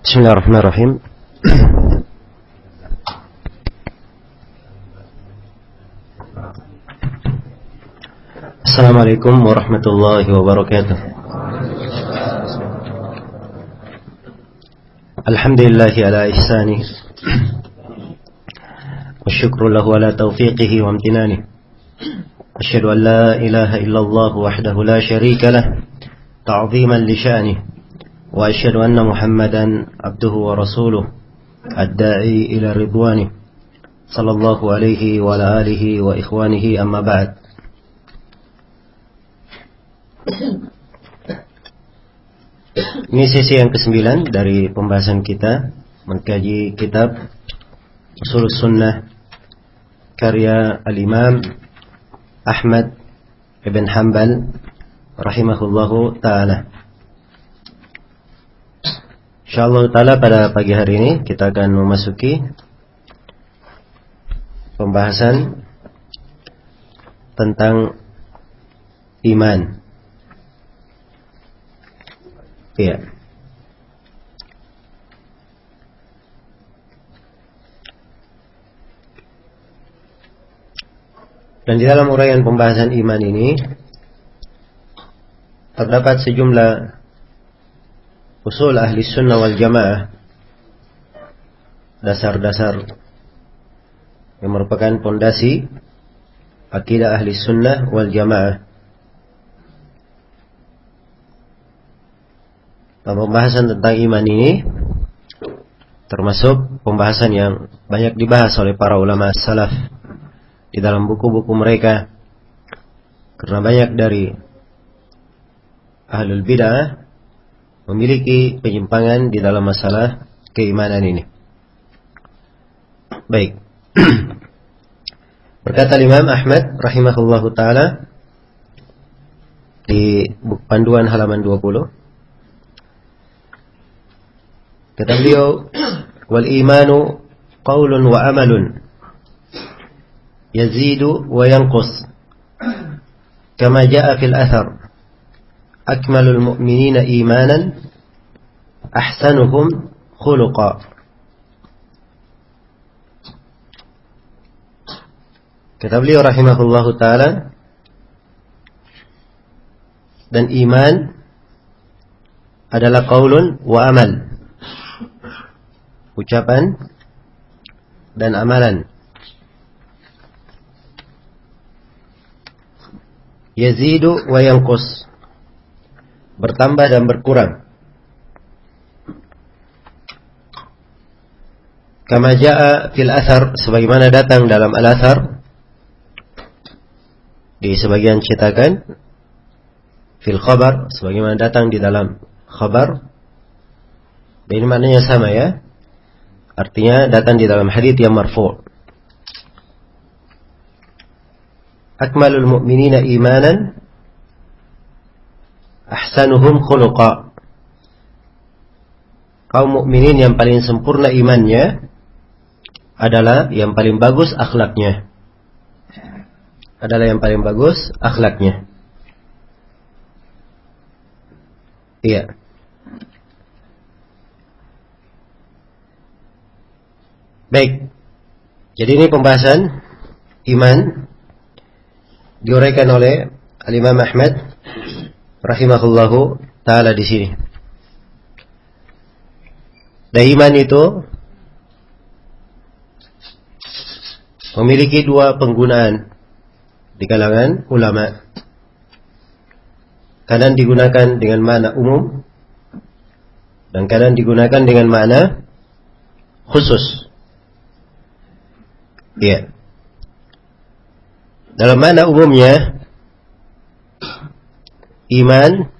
Bismillahirrahmanirrahim. Assalamualaikum warahmatullahi wabarakatuh. Alhamdulillahi ala ihsanih wa syukru lahu ala taufiqihi wa amtinanih. Asyhadu an la ilaha illallah wahdahu la syarika lah ta'ziman li sya'nih. Wa asyhadu anna Muhammadan abduhu wa rasuluh ad-da'i ila ridwanih. Sallallahu alaihi wa ala alihi wa ikhwanihi amma ba'd. Ini sesi yang ke-9 dari pembahasan kita mengkaji kitab Ushulus Sunnah karya Al-Imam Ahmad ibn Hanbal rahimahullahu ta'ala. InsyaAllah ta'ala pada pagi hari ini kita akan memasuki pembahasan tentang iman. Iya. Dan di dalam uraian pembahasan iman ini terdapat sejumlah usul ahli sunnah wal jamaah, dasar-dasar yang merupakan pondasi akidah ahli sunnah wal jamaah. Pembahasan tentang iman ini termasuk pembahasan yang banyak dibahas oleh para ulama salaf di dalam buku-buku mereka, karena banyak dari ahlul bid'ah memiliki penyimpangan di dalam masalah keimanan ini. Baik. Berkata Imam Ahmad rahimahullahu ta'ala di buku panduan halaman 20, kata beliau, wal imanu qaulun wa amalun yazidu wa yanqus kama jaa fil athar akmalul mu'minina imanan ahsanuhum khuluqa. Kata beliau rahimahullahu ta'ala, dan iman adalah qaulun wa amal, ucapan dan amalan. Yazidu wa yanqus, bertambah dan berkurang. Kama jaa fil athar, sebagaimana datang dalam al-athar, di sebagian cetakan, fil khabar, sebagaimana datang di dalam khabar. Dan ini maknanya sama ya, artinya datang di dalam hadits yang marfu'. Akmalul mu'minina imanan ahsanuhum khuluqa. Kaum mukminin yang paling sempurna imannya adalah yang paling bagus akhlaknya. Adalah yang paling bagus akhlaknya. Iya. Baik. Jadi ini pembahasan iman diuraikan oleh Al-Imam Ahmad rahimahullahu ta'ala di sini. Dan iman itu memiliki dua penggunaan di kalangan ulama. Kadang digunakan dengan makna umum dan kadang digunakan dengan makna khusus. Ya. Dalam makna umumnya, iman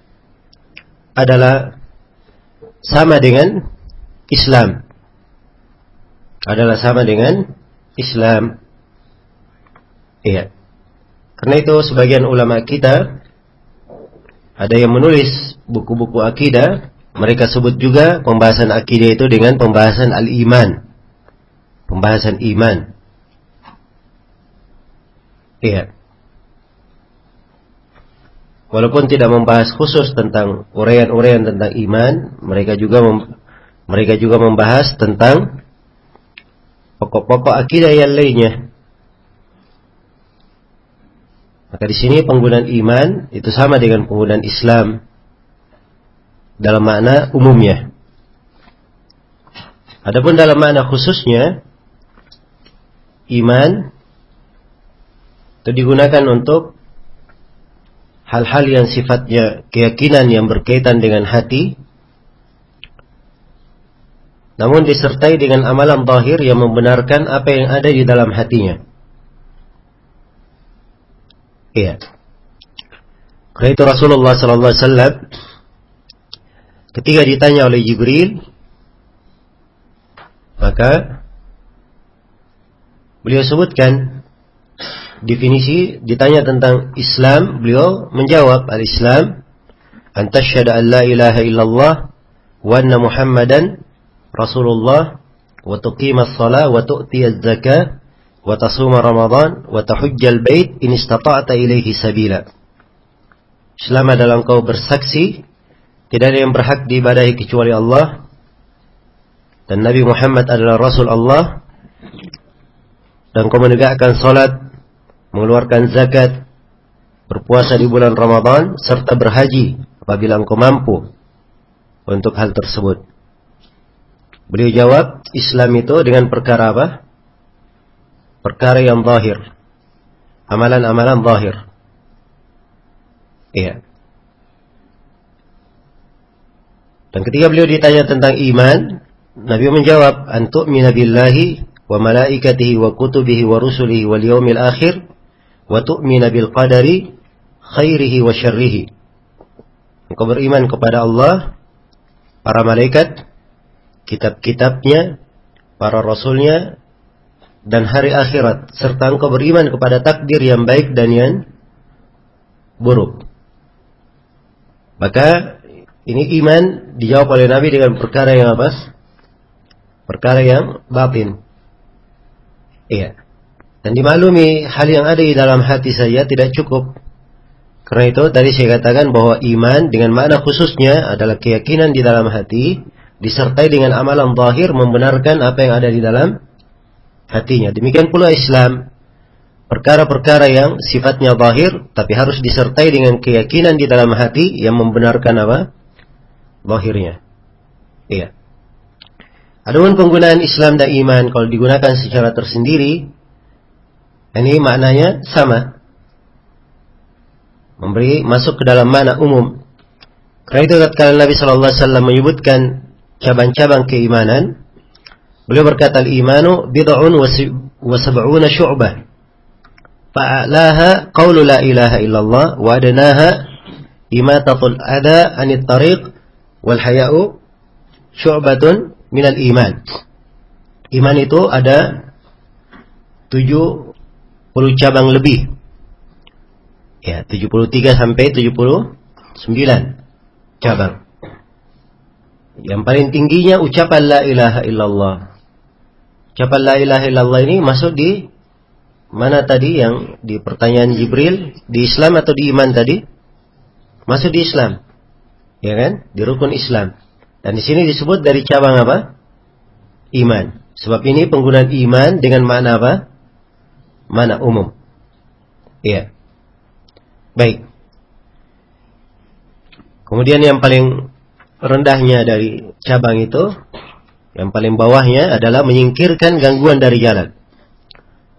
adalah sama dengan Islam. Adalah sama dengan Islam. Iya. Karena itu sebagian ulama kita ada yang menulis buku-buku akidah, mereka sebut juga pembahasan akidah itu dengan pembahasan al-iman. Pembahasan iman. Iya. Walaupun tidak membahas khusus tentang uraian-uraian tentang iman, mereka juga Mereka juga membahas tentang pokok-pokok akidah yang lainnya. Maka di sini penggunaan iman itu sama dengan penggunaan Islam dalam makna umumnya. Adapun dalam makna khususnya, iman itu digunakan untuk hal-hal yang sifatnya keyakinan yang berkaitan dengan hati, namun disertai dengan amalan zahir yang membenarkan apa yang ada di dalam hatinya. Iya. Karena itu Rasulullah sallallahu alaihi wasallam ketika ditanya oleh Jibril, maka beliau sebutkan definisi, ditanya tentang Islam, beliau menjawab, al-Islam an tasyhadu an la ilaha illallah wa anna Muhammadan Rasulullah wa tuqimas shalah wa tu'tiyaz zakah wa tasuma Ramadan wa tahujjal bait in istata'ta ilaihi sabila. Islam adalah engkau bersaksi tidak ada yang berhak diibadahi kecuali Allah, dan Nabi Muhammad adalah Rasul Allah, dan kau menegakkan salat, mengeluarkan zakat, berpuasa di bulan Ramadan, serta berhaji apabila engkau mampu untuk hal tersebut. Beliau jawab, Islam itu dengan perkara apa? Perkara yang zahir, amalan-amalan zahir. Iya. Dan ketika beliau ditanya tentang iman, Nabi menjawab, an tu'mina billahi wa malaikatihi wa kutubihi wa rusulihi wal yawmil akhir wa tu'mina bil qadari khairihi wa syarrihi. Engkau beriman kepada Allah, para malaikat, kitab-kitabnya, para rasulnya, dan hari akhirat, serta engkau beriman kepada takdir yang baik dan yang buruk. Maka ini iman dijawab oleh Nabi dengan perkara yang apa? Perkara yang batin. Iya. Dan dimaklumi hal yang ada di dalam hati saja tidak cukup. Karena itu tadi saya katakan bahwa iman dengan makna khususnya adalah keyakinan di dalam hati disertai dengan amalan zahir membenarkan apa yang ada di dalam hatinya. Demikian pula Islam, perkara-perkara yang sifatnya zahir tapi harus disertai dengan keyakinan di dalam hati yang membenarkan apa? Zahirnya. Iya. Adapun penggunaan Islam dan iman kalau digunakan secara tersendiri, ini maknanya sama, memberi masuk ke dalam makna umum. Karena itu ketika Nabi sallallahu alaihi wasallam menyebutkan cabang-cabang keimanan, beliau berkata, al-imanu bid'un wa sab'una syu'bah. Fa'alaha qawlu la ilaha illallah wa adnaha imatatul adha 'anit tariq wal haya'u syu'batun minal iman. Iman itu ada 70 cabang lebih. Ya, 73 sampai 79 cabang. Yang paling tingginya ucapan la ilaha illallah. Ucapan la ilaha illallah ini masuk di mana tadi yang di pertanyaan Jibril, di Islam atau di iman tadi? Masuk di Islam. Ya kan? Di rukun Islam. Dan di sini disebut dari cabang apa? Iman. Sebab ini penggunaan iman dengan makna apa? Makna umum. Iya. Baik. Kemudian yang paling rendahnya dari cabang itu, yang paling bawahnya adalah menyingkirkan gangguan dari jalan.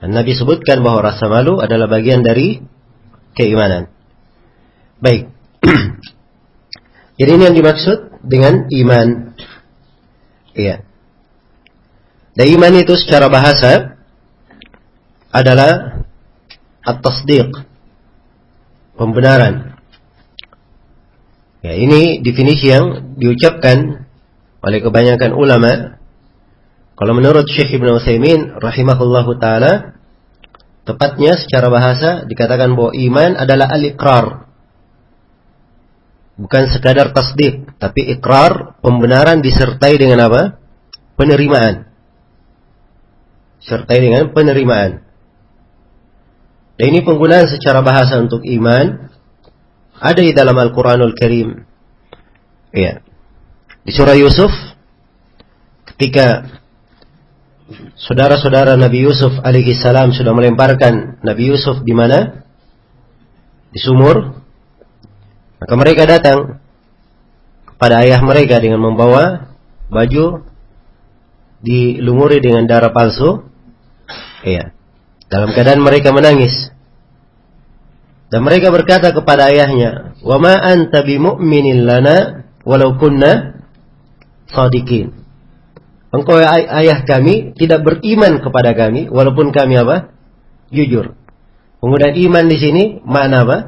Dan Nabi sebutkan bahwa rasa malu adalah bagian dari keimanan. Baik. Jadi ini yang dimaksud dengan iman. Iya. Dan iman itu secara bahasa adalah at-tasdiq, pembenaran. Ya, ini definisi yang diucapkan oleh kebanyakan ulama. Kalau menurut Syekh Ibn Utsaimin rahimahullahu taala, tepatnya secara bahasa dikatakan bahwa iman adalah al-iqrar. Bukan sekadar tasdik, tapi ikrar, pembenaran disertai dengan apa? Penerimaan. Sertai dengan penerimaan. Dan ini penggunaan secara bahasa untuk iman ada di dalam Al-Quranul Karim. Ya. Di surah Yusuf ketika saudara-saudara Nabi Yusuf alaihi salam sudah melemparkan Nabi Yusuf di mana? Di sumur. Maka mereka datang kepada ayah mereka dengan membawa baju dilumuri dengan darah palsu. Iya. Dalam keadaan mereka menangis. Dan mereka berkata kepada ayahnya, "Wa ma anta bimu'minin lana walau kunna shadiqin." Engkau ayah kami tidak beriman kepada kami walaupun kami apa? Jujur. Penggunaan iman di sini makna apa?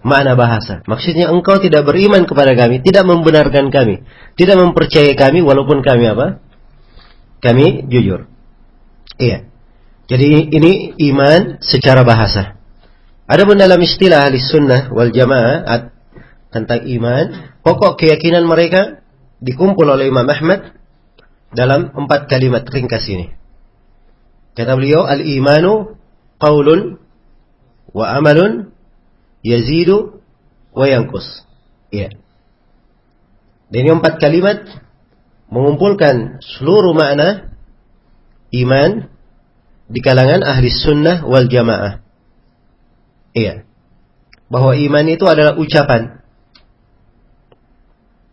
Makna bahasa. Maksudnya engkau tidak beriman kepada kami, tidak membenarkan kami, tidak mempercayai kami walaupun kami apa? Kami jujur. Iya. Jadi ini iman secara bahasa. Adapun dalam istilah ahli sunnah wal jamaah tentang iman, pokok keyakinan mereka dikumpul oleh Imam Ahmad dalam 4 kalimat ringkas ini. Kata beliau, al-imanu qaulun wa amalun yazidu wa yanqus. Iya. Dan ini 4 kalimat mengumpulkan seluruh makna iman di kalangan ahli sunnah wal jamaah. Iya. Bahwa iman itu adalah ucapan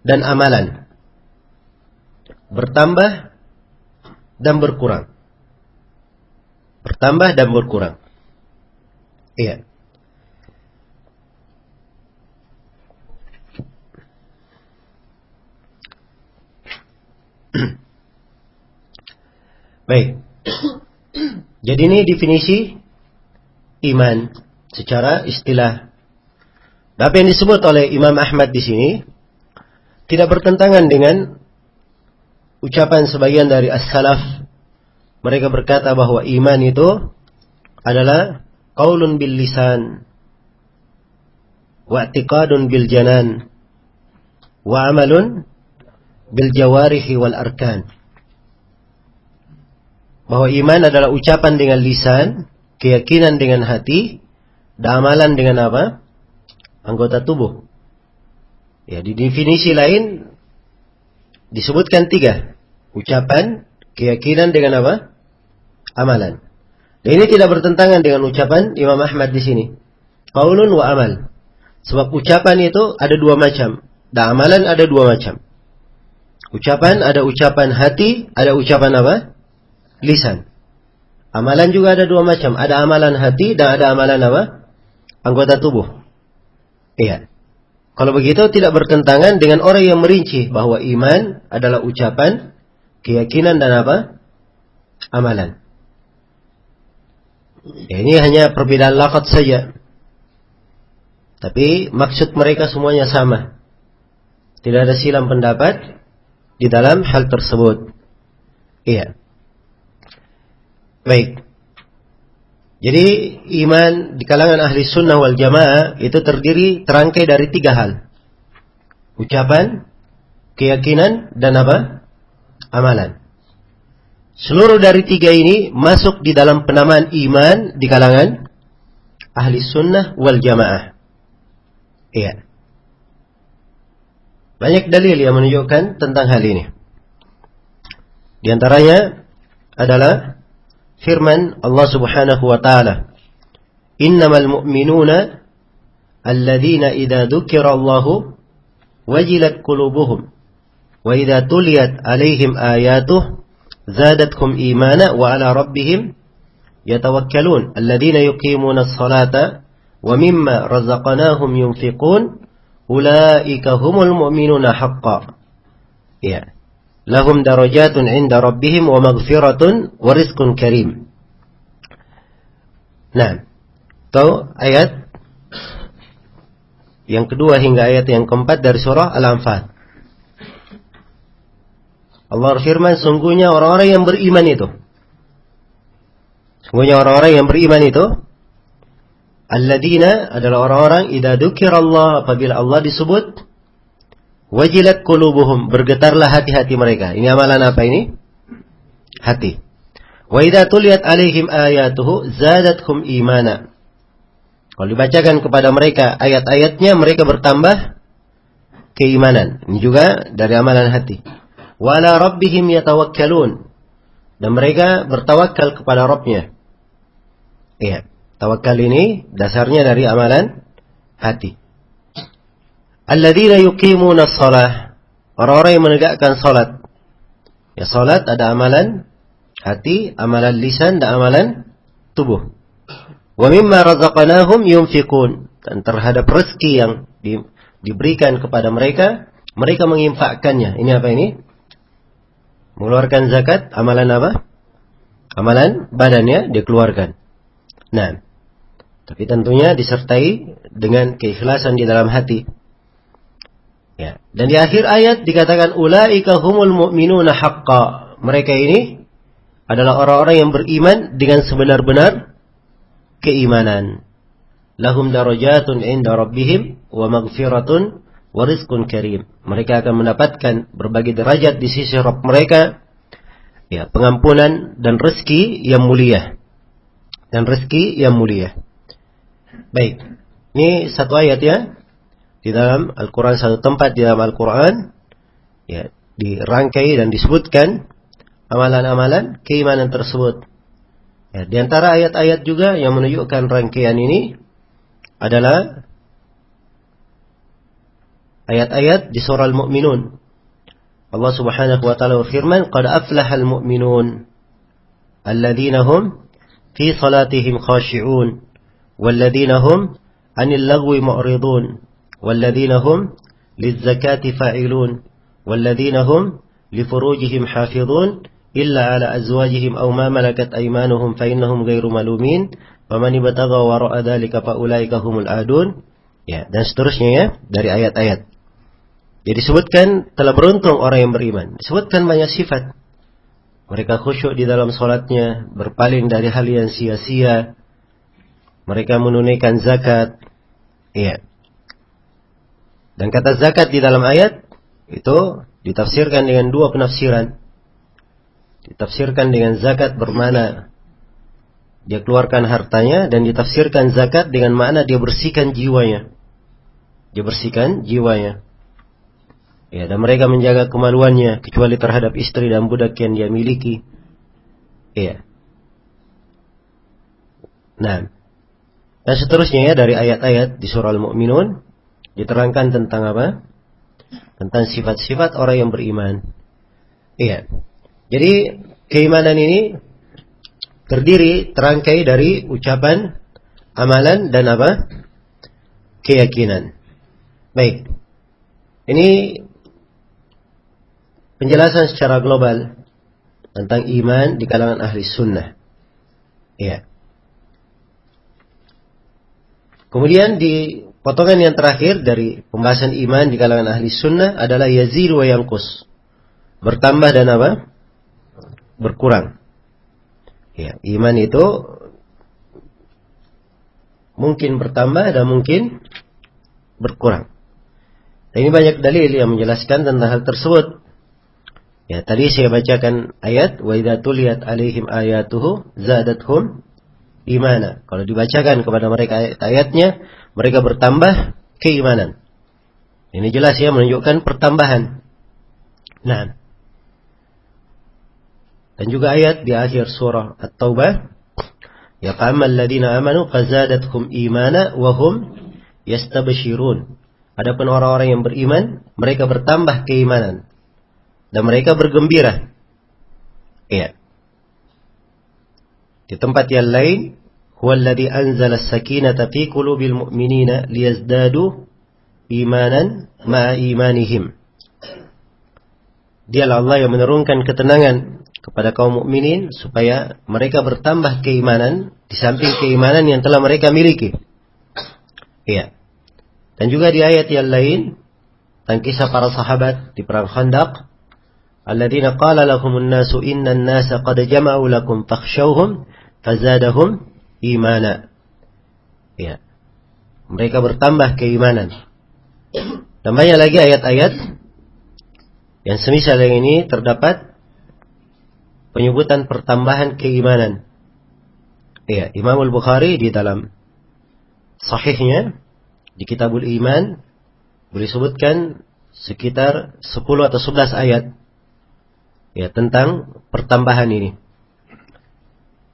dan amalan. Bertambah dan berkurang. Bertambah dan berkurang. Iya. Baik. Jadi ini definisi iman secara istilah. Apa yang disebut oleh Imam Ahmad di sini tidak bertentangan dengan ucapan sebagian dari as-salaf. Mereka berkata bahwa iman itu adalah qaulun bil lisan wa i'tiqadun bil janan wa amalun bil jawarihi wal arkan. Bahwa iman adalah ucapan dengan lisan, keyakinan dengan hati, dan amalan dengan apa? Anggota tubuh. Ya, di definisi lain disebutkan 3. Ucapan, keyakinan dengan apa? Amalan. Dan ini tidak bertentangan dengan ucapan Imam Ahmad di sini. Qaulun wa amal. Sebab ucapan itu ada 2 macam, dan amalan ada 2 macam. Ucapan ada ucapan hati, ada ucapan apa? Lisan. Amalan juga ada 2 macam. Ada amalan hati dan ada amalan apa? Anggota tubuh. Iya. Kalau begitu tidak bertentangan dengan orang yang merinci bahwa iman adalah ucapan, keyakinan dan apa? Amalan. Ya, ini hanya perbedaan lafaz saja. Tapi maksud mereka semuanya sama. Tidak ada silang pendapat di dalam hal tersebut. Iya. Baik. Jadi iman di kalangan ahli sunnah wal jamaah itu terdiri terangkai dari 3 hal. Ucapan, keyakinan, dan apa? Amalan. Seluruh dari 3 ini masuk di dalam penamaan iman di kalangan ahli sunnah wal jamaah. Iya. Banyak dalil yang menunjukkan tentang hal ini. Di antaranya adalah firman Allah Subhanahu wa taala, "Innamal mu'minuna alladzina idza dzukirallahu wajilat qulubuhum wa idza tuliyat 'alaihim ayatuhu zadatkum imana wa 'ala rabbihim yatawakkalun alladzina yuqimuna as-salata wa mimma razaqnahum yunfiqun ulaika humul mu'minuna haqqan." Ya. Lahum darajatun 'inda rabbihim wa maghfiratun wa rizqun karim. Nah, itu ayat yang kedua hingga ayat yang keempat dari surah Al-Anfal. Allah berfirman, sungguhnya orang-orang yang beriman itu. Sungguhnya orang-orang yang beriman itu, alladzina adalah orang-orang idza dzukirallah, apabila Allah disebut, wajilat qulubuhum, bergetarlah hati-hati mereka. Ini amalan apa ini? Hati. Wa idza tuliyat alaihim ayatuhu zadatkum imana. Kalau dibacakan kepada mereka ayat-ayatnya, mereka bertambah keimanan. Ini juga dari amalan hati. wa ala rabbihim yatawakkalun, dan mereka bertawakal kepada Rabbnya. Iya, tawakal ini dasarnya dari amalan hati. Alladzina yuqimuna shalah, orang-orang yang menegakkan salat. Ya, salat ada amalan hati, amalan lisan, dan amalan tubuh. Wa mimma razaqnahum yunfiqun, dan terhadap rezeki yang diberikan kepada mereka, mereka menginfakkannya. Ini apa ini? Mengeluarkan zakat, amalan apa? Amalan badannya dikeluarkan. Nah, tapi tentunya disertai dengan keikhlasan di dalam hati. Ya, dan di akhir ayat dikatakan ulaika humul mu'minuna haqqa. Mereka ini adalah orang-orang yang beriman dengan sebenar-benar keimanan. Lahum darajatun inda rabbihim wa maghfiratun wa rizqun karim. Mereka akan mendapatkan berbagai derajat di sisi Rabb mereka. Ya, pengampunan dan rezeki yang mulia. Dan rezeki yang mulia. Baik. Ini satu ayat ya. Di dalam Al-Quran, satu tempat di dalam Al-Quran, ya, dirangkai dan disebutkan amalan-amalan keimanan tersebut. Ya, di antara ayat-ayat juga yang menunjukkan rangkaian ini adalah ayat-ayat di surah Al-Mu'minun. Allah Subhanahu wa taala berfirman, "Qad aflahal mu'minun alladzina hum fi salatihim khashi'un walladzina hum 'anil lagwi mu'ridun." والذين هم للزكاة فاعلون والذين هم لفروجهم حافظون إلا على أزواجهم أو ما ملكت أيمانهم فإنهم غير ملومين ومن ابتغى وراء ذلك فأولئك هم العادون. Ya, dan seterusnya ya dari ayat-ayat. Jadi disebutkan telah beruntung orang yang beriman. Disebutkan banyak sifat. Mereka khusyuk di dalam salatnya, berpaling dari hal yang sia-sia. Mereka menunaikan zakat. Iya. Dan kata zakat di dalam ayat itu ditafsirkan dengan dua penafsiran. Ditafsirkan dengan zakat bermakna dia keluarkan hartanya, dan ditafsirkan zakat dengan makna dia bersihkan jiwanya. Dia bersihkan jiwanya. Ya, dan mereka menjaga kemaluannya kecuali terhadap istri dan budak yang dia miliki. Iya. Nah, dan seterusnya ya dari ayat-ayat di surah Al-Mu'minun diterangkan tentang apa? Tentang sifat-sifat orang yang beriman. Iya. Jadi keimanan ini terdiri, terangkai dari ucapan, amalan, dan apa? Keyakinan. Baik. Ini penjelasan secara global tentang iman di kalangan ahli sunnah. Iya. Kemudian di potongan yang terakhir dari pembahasan iman di kalangan ahli sunnah adalah yazid wa yanqus. Bertambah dan apa? Berkurang. Ya, iman itu mungkin bertambah dan mungkin berkurang. Dan ini banyak dalil yang menjelaskan tentang hal tersebut. Ya, tadi saya bacakan ayat wa idza tuliyat alaihim ayatuhu zadatuhum imana. Kalau dibacakan kepada mereka ayat-ayatnya, mereka bertambah keimanan. Ini jelas ya menunjukkan pertambahan. Nah, dan juga ayat di akhir surah At-Taubah, ya fa'ammal ladzina amanu fazadathum imana wa hum yastabshirun. Adapun orang-orang yang beriman, mereka bertambah keimanan dan mereka bergembira. Iya. Di tempat yang lain, huwallazi anzala as-sakinata fi qulubil mu'minina liyazdadu imanan ma'a imanihim. Dialah Allah yang menurunkan ketenangan kepada kaum mukminin supaya mereka bertambah keimanan di samping keimanan yang telah mereka miliki. Iya. Dan juga di ayat yang lain tentang kisah para sahabat di perang Khandaq, alladzina qala lahumun nasu innan nasa qad jama'u lakum fakhshawhum fazadahum imana. Ya. Mereka bertambah keimanan. Dan banyak lagi ayat-ayat yang semisal yang ini terdapat penyebutan pertambahan keimanan. Ya, Imam Al-Bukhari di dalam sahihnya di Kitabul Iman boleh sebutkan sekitar 10 atau 11 ayat ya tentang pertambahan ini.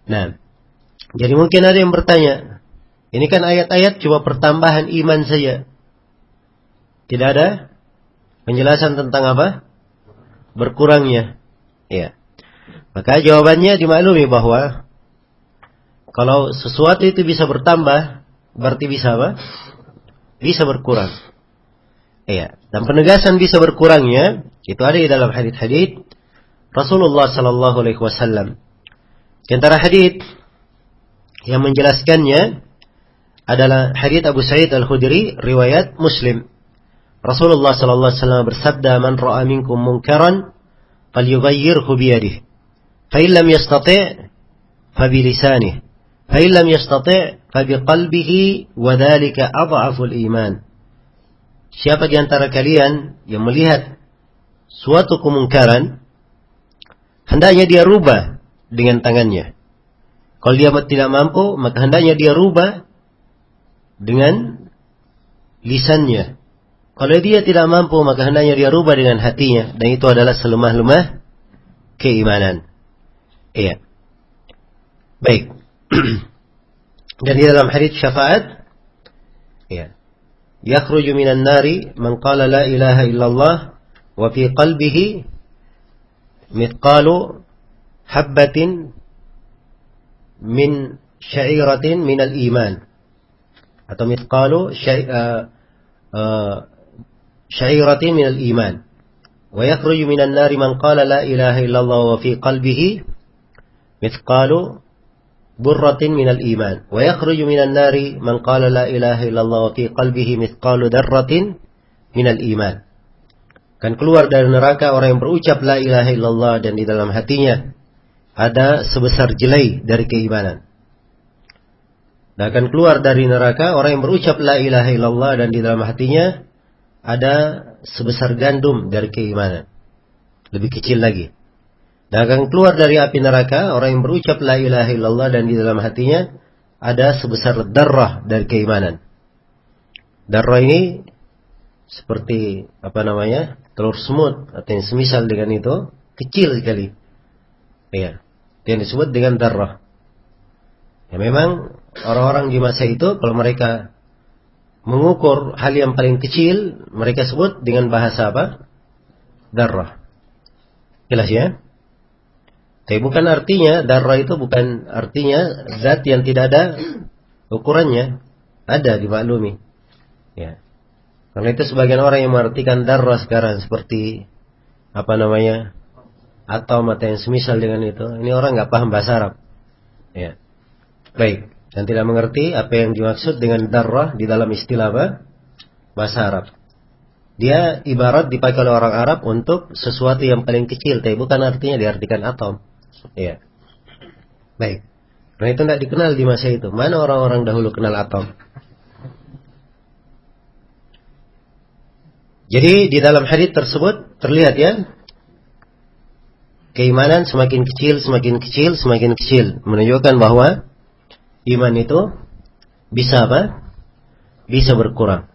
Nah, jadi mungkin ada yang bertanya, ini kan ayat-ayat cuma pertambahan iman saja. Tidak ada penjelasan tentang apa? Berkurangnya. Ya. Maka jawabannya dimaklumi bahwa kalau sesuatu itu bisa bertambah, berarti bisa apa? Bisa berkurang. Ya. Dan penegasan bisa berkurangnya itu ada di dalam hadits-hadits Rasulullah sallallahu alaihi wasallam. Di antara hadits yang menjelaskannya adalah hadits Abu Sa'id Al-Khudri riwayat Muslim. Rasulullah sallallahu alaihi wasallam bersabda, "Man ra'a minkum munkaran falyughayyirhu bi yadihi, fa in lam yastati' fa bi lisanihi, fa in lam yastati' fa bi qalbihi, wa dzalika adhaful iman." Siapa di antara kalian yang melihat suatu kemungkaran, hendaknya dia rubah dengan tangannya. Kalau dia tidak mampu, maka hendaknya dia rubah dengan lisannya. Kalau dia tidak mampu, maka hendaknya dia rubah dengan hatinya. Dan itu adalah selemah-lemah keimanan. Iya. Baik. Dan di dalam hadits syafaat, iya, yakhruju minan nari man qala la ilaha illallah wa fi qalbihi mithqalu habbatin min sya'iratin minal iman, atau mithqalu sya'iratin minal iman. Wa yakhruju minan nari man qala la ilaha illallah wa fi qalbihi mithqalu burratin minal iman. Wa yakhruju minan nari man qala la ilaha illallah wa fi qalbihi mithqalu darratin minal iman. Akan keluar dari neraka orang yang berucap la ilaha illallah dan di dalam hatinya ada sebesar jelai dari keimanan. Dan akan keluar dari neraka orang yang berucap la ilaha illallah dan di dalam hatinya ada sebesar gandum dari keimanan. Lebih kecil lagi. Dan akan keluar dari api neraka orang yang berucap la ilaha illallah dan di dalam hatinya ada sebesar darrah dari keimanan. Darrah ini seperti telur semut atau yang semisal dengan itu, kecil sekali. Ya, yang disebut dengan darrah. Ya, memang orang-orang di masa itu kalau mereka mengukur hal yang paling kecil, mereka sebut dengan bahasa apa? Darrah. Jelas ya? Tapi bukan artinya, darrah itu bukan artinya zat yang tidak ada ukurannya. Ada, dimaklumi. Ya. Karena itu sebagian orang yang mengartikan darrah sekarang seperti atom atau yang semisal dengan itu. Ini orang nggak paham bahasa Arab. Ya. Baik. Dan tidak mengerti apa yang dimaksud dengan darrah di dalam istilah apa? Bahasa Arab. Dia ibarat dipakai oleh orang Arab untuk sesuatu yang paling kecil, tapi bukan artinya diartikan atom. Ya. Baik. Karena itu tidak dikenal di masa itu. Mana orang-orang dahulu kenal atom? Jadi di dalam hadits tersebut terlihat ya, keimanan semakin kecil, semakin kecil, semakin kecil, menunjukkan bahwa iman itu bisa apa? Bisa berkurang.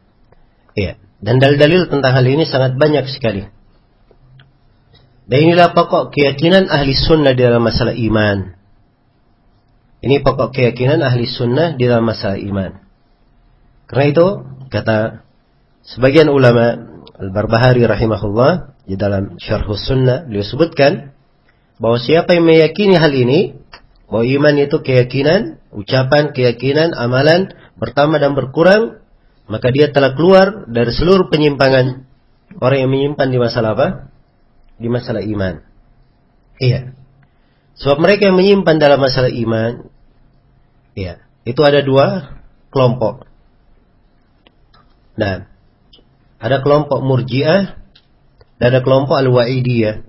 Iya. Dan dalil-dalil tentang hal ini sangat banyak sekali. Dan inilah pokok keyakinan ahli sunnah di dalam masalah iman. Ini pokok keyakinan ahli sunnah di dalam masalah iman. Karena itu kata sebagian ulama, Al-Barbahari rahimahullah di dalam Syarhus Sunnah, beliau sebutkan bahwa siapa yang meyakini hal ini, bahwa iman itu keyakinan, ucapan, keyakinan, amalan, bertambah dan berkurang, maka dia telah keluar dari seluruh penyimpangan orang yang menyimpan di masalah apa? Di masalah iman. Iya. Sebab mereka yang menyimpan dalam masalah iman, iya, itu ada dua kelompok. Nah, ada kelompok Murji'ah dan ada kelompok Al-Wa'idiyah.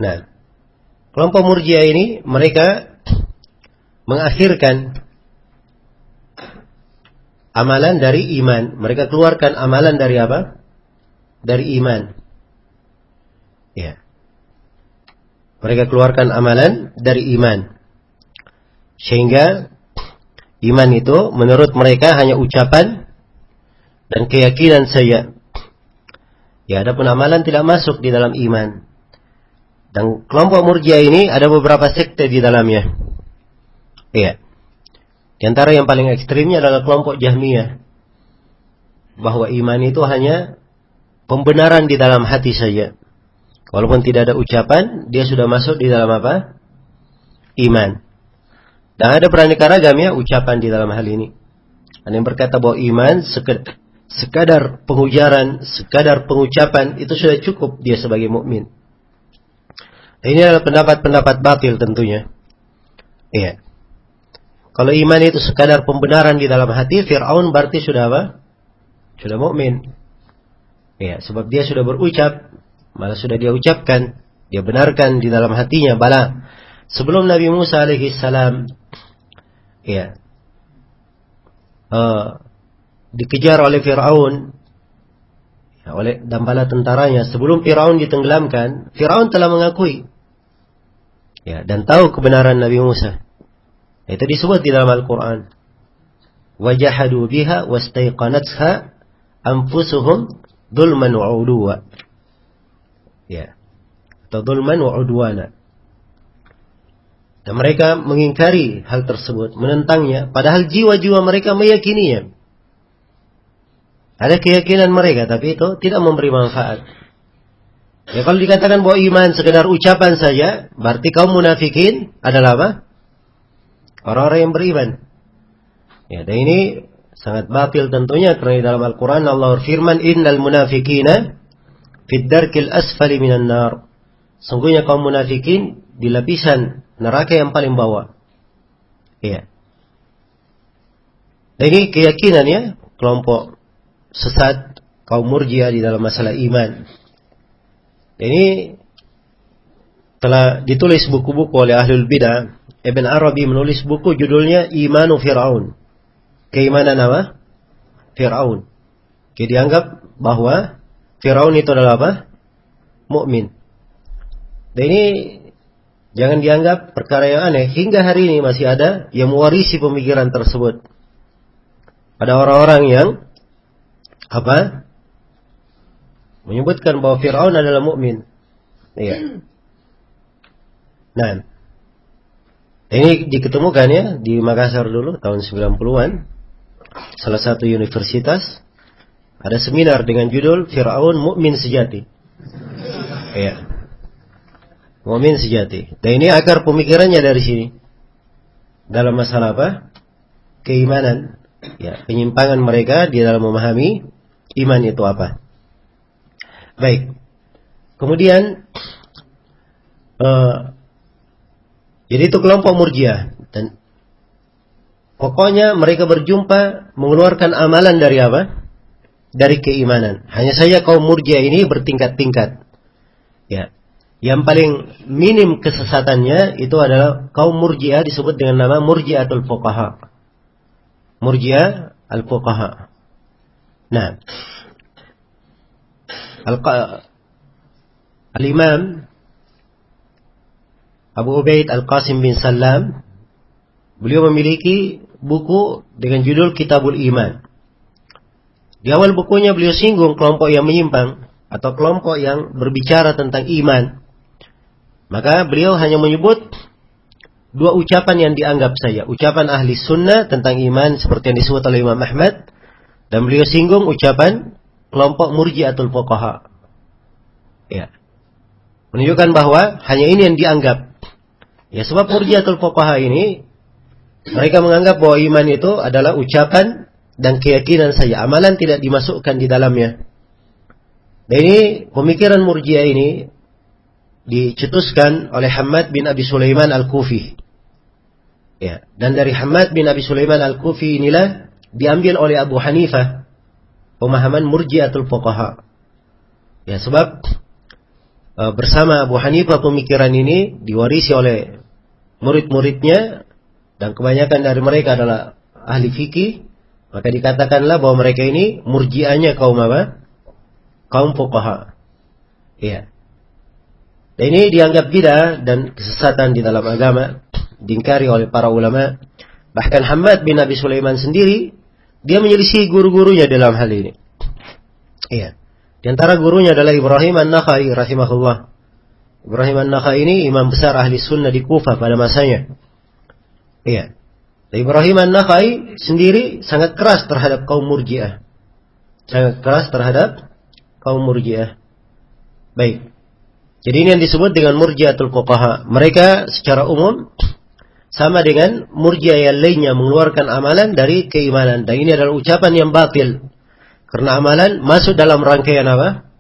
Nah, kelompok Murji'ah ini mereka mengakhirkan amalan dari iman. Mereka keluarkan amalan dari apa? Dari iman. Ya. Mereka keluarkan amalan dari iman. Sehingga iman itu menurut mereka hanya ucapan dan keyakinan saja. Ya, adapun amalan tidak masuk di dalam iman. Dan kelompok Murji'ah ini ada beberapa sekte di dalamnya. Iya. Di antara yang paling ekstrimnya adalah kelompok Jahmiyah. Bahwa iman itu hanya pembenaran di dalam hati saja. Walaupun tidak ada ucapan, dia sudah masuk di dalam apa? Iman. Dan ada beraneka ragam ya ucapan di dalam hal ini. Ada yang berkata bahwa iman sekadar pengujaran, sekadar pengucapan itu sudah cukup dia sebagai mukmin. Ini adalah pendapat-pendapat batil tentunya. Iya. Kalau iman itu sekadar pembenaran di dalam hati, Fir'aun berarti sudah apa? Sudah mukmin. Iya, sebab dia sudah berucap, malah sudah dia ucapkan, dia benarkan di dalam hatinya. Bala. Sebelum Nabi Musa alaihi salam, iya, dikejar oleh Fir'aun, ya, dan bala tentaranya. Sebelum Fir'aun ditenggelamkan, Fir'aun telah mengakui, ya, dan tahu kebenaran Nabi Musa. Itu disebut di dalam Al-Quran. Wajahadu biha wastaiqanatha anfusuhum dhulman wa udwa. Ya. Atau dhulman wa udwana. Dan mereka mengingkari hal tersebut, menentangnya, padahal jiwa-jiwa mereka meyakininya. Ada keyakinan mereka, tapi itu tidak memberi manfaat. Ya, kalau dikatakan bahwa iman sekedar ucapan saja, berarti kaum munafikin adalah apa? Orang-orang yang beriman. Ya, dan ini sangat batil tentunya, karena di dalam Al-Quran Allah berfirman, Innal munafikina fid darkil asfali minan nar. Sungguhnya kaum munafikin di lapisan neraka yang paling bawah. Ya. Dan ini keyakinannya kelompok sesat kaum Murji'ah di dalam masalah iman. Dan ini telah ditulis buku-buku oleh Ahlul Bidah. Ibn Arabi menulis buku judulnya Imanu Fir'aun. Keimanan apa? Fir'aun. Jadi dianggap bahwa Fir'aun itu adalah apa? Mukmin. Dan ini jangan dianggap perkara yang aneh. Hingga hari ini masih ada yang mewarisi pemikiran tersebut. Ada orang-orang yang apa? Menyebutkan bahwa Fir'aun adalah mukmin. Iya. Nah, ini diketemukan ya di Makassar dulu tahun 90-an. Salah satu universitas ada seminar dengan judul Fir'aun Mukmin Sejati. Iya. Mukmin sejati. Dan ini akar pemikirannya dari sini. Dalam masalah apa? Keimanan. Ya, penyimpangan mereka di dalam memahami iman itu apa. Baik. Kemudian jadi itu kelompok Murji'ah, dan pokoknya mereka berjumpa mengeluarkan amalan dari apa? Dari keimanan. Hanya saja kaum Murji'ah ini bertingkat-tingkat. Ya. Yang paling minim kesesatannya itu adalah kaum Murji'ah disebut dengan nama Murji'atul Fuqaha. Murji'ah al-Fuqaha. Nah, Al-Imam Abu Ubaid Al-Qasim bin Salam, beliau memiliki buku dengan judul Kitabul Iman. Di awal bukunya beliau singgung kelompok yang menyimpang atau kelompok yang berbicara tentang iman. Maka beliau hanya menyebut dua ucapan yang dianggap saja. Ucapan ahli sunnah tentang iman seperti yang disebut oleh Imam Ahmad. Dan beliau singgung ucapan kelompok Murji'atul Fuqaha. Ya. Menunjukkan bahwa hanya ini yang dianggap. Ya, sebab Murji'atul Fuqaha ini mereka menganggap bahwa iman itu adalah ucapan dan keyakinan saja. Amalan tidak dimasukkan di dalamnya. Dan ini pemikiran Murji'ah ini dicetuskan oleh Hammad bin Abi Sulaiman Al-Kufi. Ya, dan dari Hammad bin Abi Sulaiman Al-Kufi inilah diambil oleh Abu Hanifah pemahaman Murji'atul Fuqaha. Ya, sebab bersama Abu Hanifah pemikiran ini diwarisi oleh murid-muridnya, dan kebanyakan dari mereka adalah ahli fikih. Maka dikatakanlah bahwa mereka ini Murji'ahnya kaum apa? Kaum Fuqaha. Ya. Dan ini dianggap bid'ah dan kesesatan di dalam agama, diingkari oleh para ulama. Bahkan Hammad bin Abi Sulaiman sendiri, dia menyelisih guru-gurunya dalam hal ini. Iya. Di antara gurunya adalah Ibrahim An-Nakhai rahimahullah. Ibrahim An-Nakhai ini imam besar ahli sunnah di Kufah pada masanya. Iya. Ibrahim An-Nakhai sendiri sangat keras terhadap kaum Murji'ah. Sangat keras terhadap kaum Murji'ah. Baik. Jadi ini yang disebut dengan Murji'atul Fuqaha. Mereka secara umum sama dengan Murji'ah yang lainnya, mengeluarkan amalan dari keimanan. Dan ini adalah ucapan yang batil. Karena amalan masuk dalam rangkaian apa?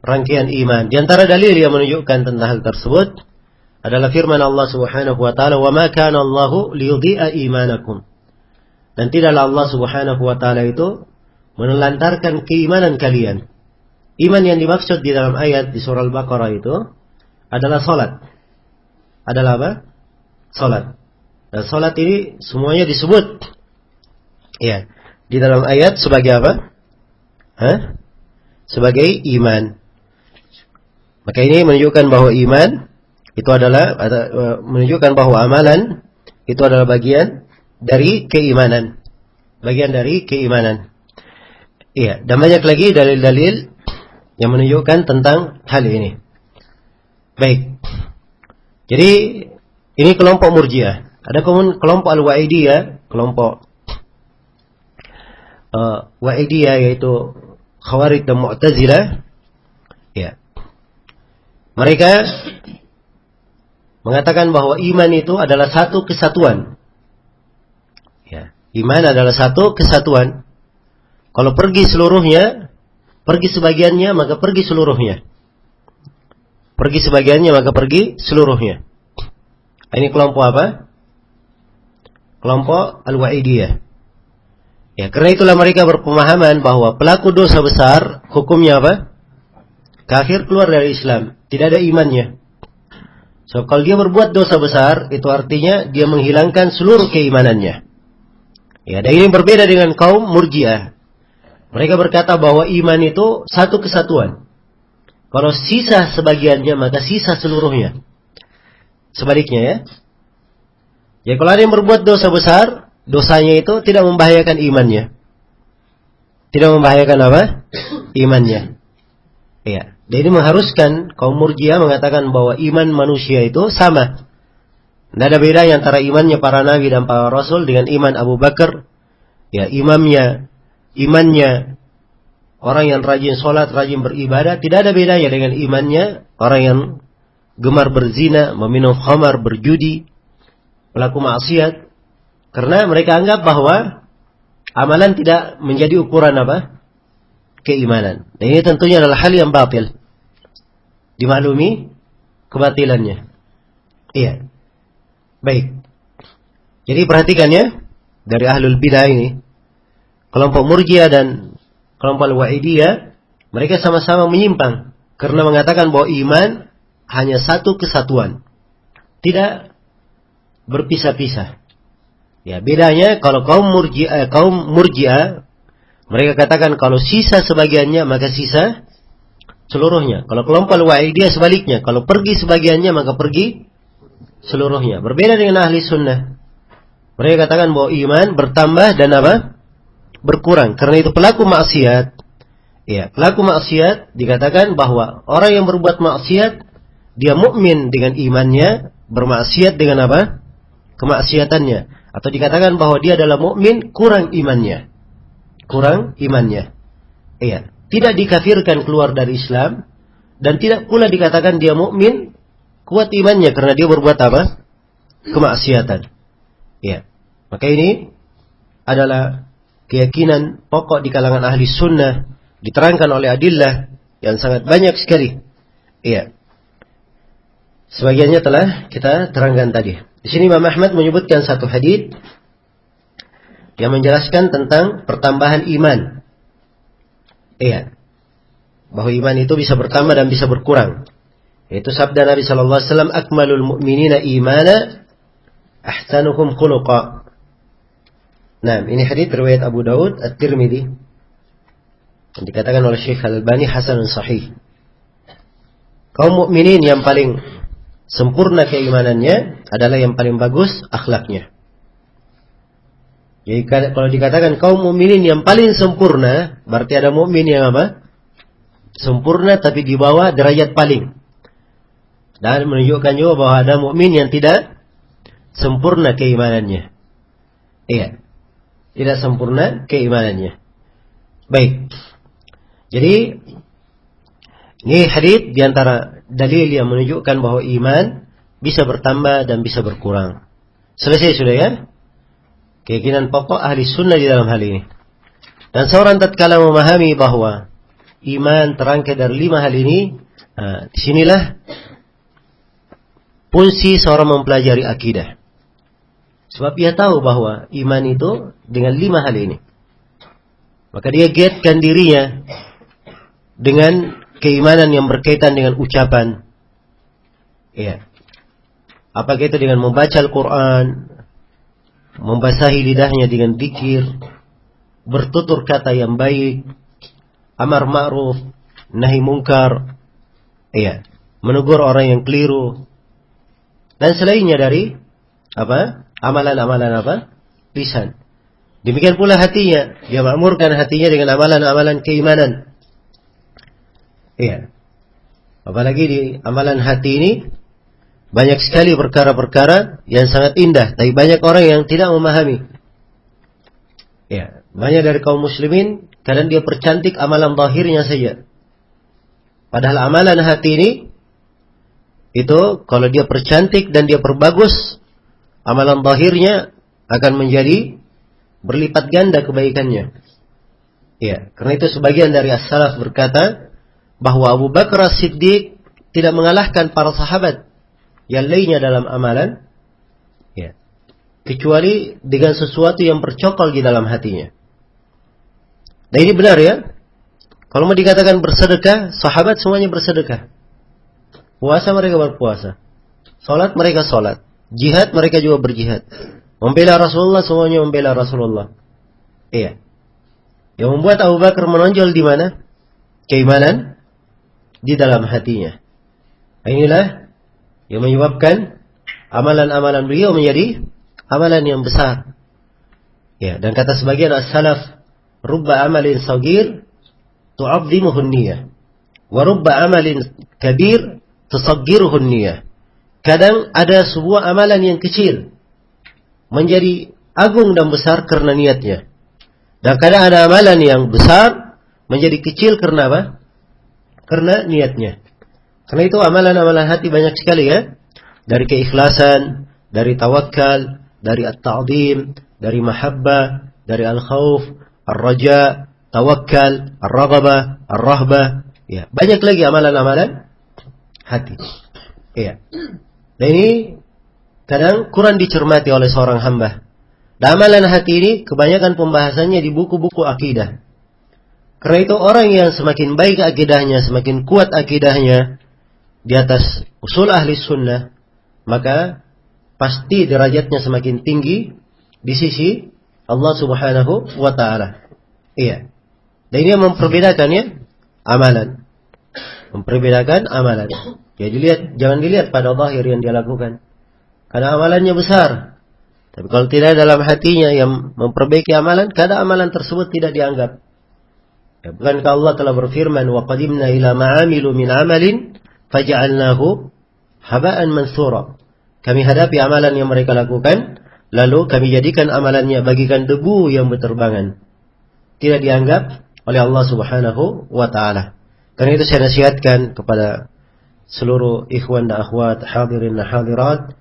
Rangkaian iman. Di antara dalil yang menunjukkan tentang hal tersebut adalah firman Allah Subhanahu wa taala, "Wa ma kana Allahu liyudhi'a imanakum." Dan tidaklah Allah Subhanahu wa taala itu menelantarkan keimanan kalian. Iman yang dimaksud di dalam ayat di surah Al-Baqarah itu adalah salat. Adalah apa? Salat. Dan salat ini semuanya disebut ya di dalam ayat sebagai apa? Sebagai iman. Maka ini menunjukkan bahwa iman itu adalah menunjukkan bahwa amalan itu adalah bagian dari keimanan. Bagian dari keimanan. Iya, dan banyak lagi dalil-dalil yang menunjukkan tentang hal ini. Baik. Jadi ini kelompok Murji'ah. Ada kelompok Al-Wa'idiyah, kelompok Wa'idiyah yaitu Khawarij dan Mu'tazilah. Ya. Mereka mengatakan bahwa iman itu adalah satu kesatuan. Ya, iman adalah satu kesatuan. Kalau pergi seluruhnya, pergi sebagiannya, maka pergi seluruhnya. Pergi sebagiannya, maka pergi seluruhnya. Ini kelompok apa? Kelompok Al-Wa'idiyah. Ya, karena itulah mereka berpemahaman bahwa pelaku dosa besar, hukumnya apa? Kafir, keluar dari Islam. Tidak ada imannya. So, kalau dia berbuat dosa besar, itu artinya dia menghilangkan seluruh keimanannya. Ya, dan ini berbeda dengan kaum Murji'ah. Mereka berkata bahwa iman itu satu kesatuan. Kalau sisa sebagiannya, maka sisa seluruhnya. Sebaliknya ya. Ya, kalau ada yang berbuat dosa besar, dosanya itu tidak membahayakan imannya. Tidak membahayakan apa? Imannya. Ya. Dan ini mengharuskan kaum Murji'ah mengatakan bahwa iman manusia itu sama. Tidak ada bedanya antara imannya para nabi dan para rasul dengan iman Abu Bakar. Ya, imannya orang yang rajin sholat, rajin beribadah, tidak ada bedanya dengan imannya orang yang gemar berzina, meminum khamar, berjudi, pelaku maksiat. Karena mereka anggap bahwa amalan tidak menjadi ukuran apa? Keimanan. Dan ini tentunya adalah hal yang batil. Dimaklumi kebatilannya. Iya. Baik. Jadi perhatikan ya, dari ahlul bidah ini, kelompok Murji'ah dan kelompok Al-Wa'idiyah, mereka sama-sama menyimpang karena mengatakan bahwa iman hanya satu kesatuan, tidak berpisah-pisah. Ya, bedanya kalau kaum Murji'ah mereka katakan kalau sisa sebagiannya maka sisa seluruhnya. Kalau kelompok Al-Wa'idiyah sebaliknya, kalau pergi sebagiannya maka pergi seluruhnya. Berbeda dengan ahli sunnah. Mereka katakan bahwa iman bertambah dan apa? Berkurang. Karena itu pelaku maksiat. Ya, pelaku maksiat dikatakan bahwa orang yang berbuat maksiat dia mukmin dengan imannya, bermaksiat dengan apa? Kemaksiatannya. Atau dikatakan bahwa dia adalah mukmin kurang imannya. Kurang imannya. Iya, tidak dikafirkan keluar dari Islam dan tidak pula dikatakan dia mukmin kuat imannya karena dia berbuat apa? Kemaksiatan. Iya. Maka ini adalah keyakinan pokok di kalangan ahli sunnah, diterangkan oleh adillah yang sangat banyak sekali. Iya. Sebagiannya telah kita terangkan tadi. Di sini Imam Ahmad menyebutkan satu hadits yang menjelaskan tentang pertambahan iman. Iya. Bahwa iman itu bisa bertambah dan bisa berkurang. Yaitu sabda Nabi sallallahu alaihi wasallam, "Akmalul mu'minina imana ahsanuhum khuluqa." Nah, ini hadits riwayat Abu Daud, At-Tirmidzi. Yang dikatakan oleh Syekh Al-Albani hasanun sahih. Kaum mukminin yang paling sempurna keimanannya adalah yang paling bagus akhlaknya. Jadi kalau dikatakan kaum mukminin yang paling sempurna, berarti ada mukmin yang apa? sempurna tapi di bawah derajat paling. Dan menunjukkan juga bahwa ada mukmin yang tidak sempurna keimanannya. Iya. Tidak sempurna keimanannya. Baik. Jadi ini hadits di antara dalil yang menunjukkan bahwa iman bisa bertambah dan bisa berkurang. Selesai sudah ya? Keyakinan pokok ahli sunnah di dalam hal ini. Dan seorang tatkala memahami bahwa iman terangkai dari 5 hal ini, disinilah fungsi seorang mempelajari akidah. Sebab dia tahu bahwa iman itu dengan 5 hal ini. Maka dia giatkan dirinya dengan keimanan yang berkaitan dengan ucapan. Ya. Apakah itu dengan membaca Al-Quran, membasahi lidahnya dengan zikir, bertutur kata yang baik, amar ma'ruf, nahi mungkar, ya, menegur orang yang keliru, dan selainnya dari amalan-amalan lisan. Demikian pula hatinya, dia makmurkan hatinya dengan amalan-amalan keimanan. Iya. Apalagi di amalan hati ini banyak sekali perkara-perkara yang sangat indah, tapi banyak orang yang tidak memahami. Ya, banyak dari kaum muslimin kadang dia percantik amalan zahirnya saja. Padahal amalan hati ini itu kalau dia percantik dan dia perbagus, amalan zahirnya akan menjadi berlipat ganda kebaikannya. Ya, karena itu sebagian dari as-salaf berkata bahwa Abu Bakar As-Siddiq tidak mengalahkan para sahabat yang lainnya dalam amalan, ya, kecuali dengan sesuatu yang bercokol di dalam hatinya. Dan ini benar ya. Kalau mau dikatakan bersedekah, sahabat semuanya bersedekah. Puasa mereka berpuasa. Salat mereka salat. Jihad mereka juga berjihad. Membela Rasulullah semuanya membela Rasulullah. Iya. Yang membuat Abu Bakar menonjol di mana? Keimanan di dalam hatinya. Inilah yang menyebabkan amalan-amalan beliau menjadi amalan yang besar. Ya, dan kata sebagian as-salaf, rubba amalin sagir tu'azzimuhu an-niyah wa rubba amalin kabir tusaggiruhu an-niyah. Kadang ada sebuah amalan yang kecil menjadi agung dan besar karena niatnya. Dan kadang ada amalan yang besar menjadi kecil karena apa? Karena niatnya. Karena itu amalan-amalan hati banyak sekali ya. Dari keikhlasan, dari tawakal, dari at-ta'zim, dari mahabbah, dari al-khawf, ar-raja, tawakal, ar-raghabah, ar-rahbah. Ya, banyak lagi amalan-amalan hati. Iya. Dan ini kadang kurang dicermati oleh seorang hamba. Dan amalan hati ini kebanyakan pembahasannya di buku-buku akidah. Karena itu orang yang semakin baik akidahnya, semakin kuat akidahnya di atas usul ahli sunnah, maka pasti derajatnya semakin tinggi di sisi Allah Subhanahu wa ta'ala. Iya. Dan ini memperbedakan ya amalan. Memperbedakan amalan. Ya jangan dilihat pada zahir yang dia lakukan. Karena amalannya besar. Tapi kalau tidak dalam hatinya yang memperbaiki amalan, kadang amalan tersebut tidak dianggap. Ya, bukankah Allah telah berfirman, wa qadimna ila ma'amilu min amalin faja'alnahu haba'an mansura. Kami hadapi amalan yang mereka lakukan, lalu kami jadikan amalannya bagikan debu yang berterbangan. Tidak dianggap oleh Allah Subhanahu wa ta'ala. Karena itu saya nasihatkan kepada seluruh ikhwan dan akhwat, hadirin dan hadirat,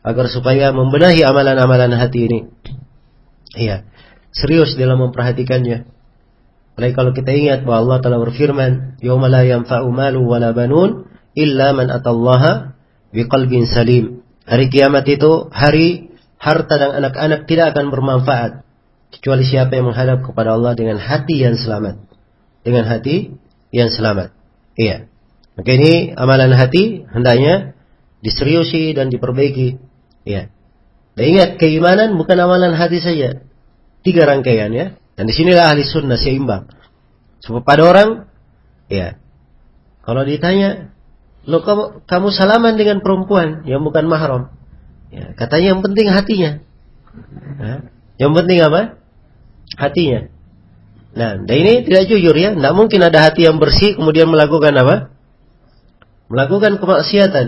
agar supaya membenahi amalan-amalan hati ini. Iya, serius dalam memperhatikannya. Apalagi kalau kita ingat bahwa Allah telah berfirman, "Yauma la yanfa'u malu wala banun illa man atallaha biqalbin salim." Hari kiamat itu hari harta dan anak-anak tidak akan bermanfaat kecuali siapa yang menghadap kepada Allah dengan hati yang selamat. Dengan hati yang selamat. Iya. Maka ini amalan hati hendaknya diseriusi dan diperbaiki. Iya. Dan ingat, keimanan bukan amalan hati saja. 3 rangkaian ya. Dan disinilah ahli sunnah seimbang. Sebab pada orang, ya, kalau ditanya, lo kamu salaman dengan perempuan yang bukan mahram, ya, katanya yang penting hatinya. Ya. Yang penting apa? Hatinya. Nah, dan ini tidak jujur ya. Tidak mungkin ada hati yang bersih kemudian melakukan apa? Melakukan kemaksiatan.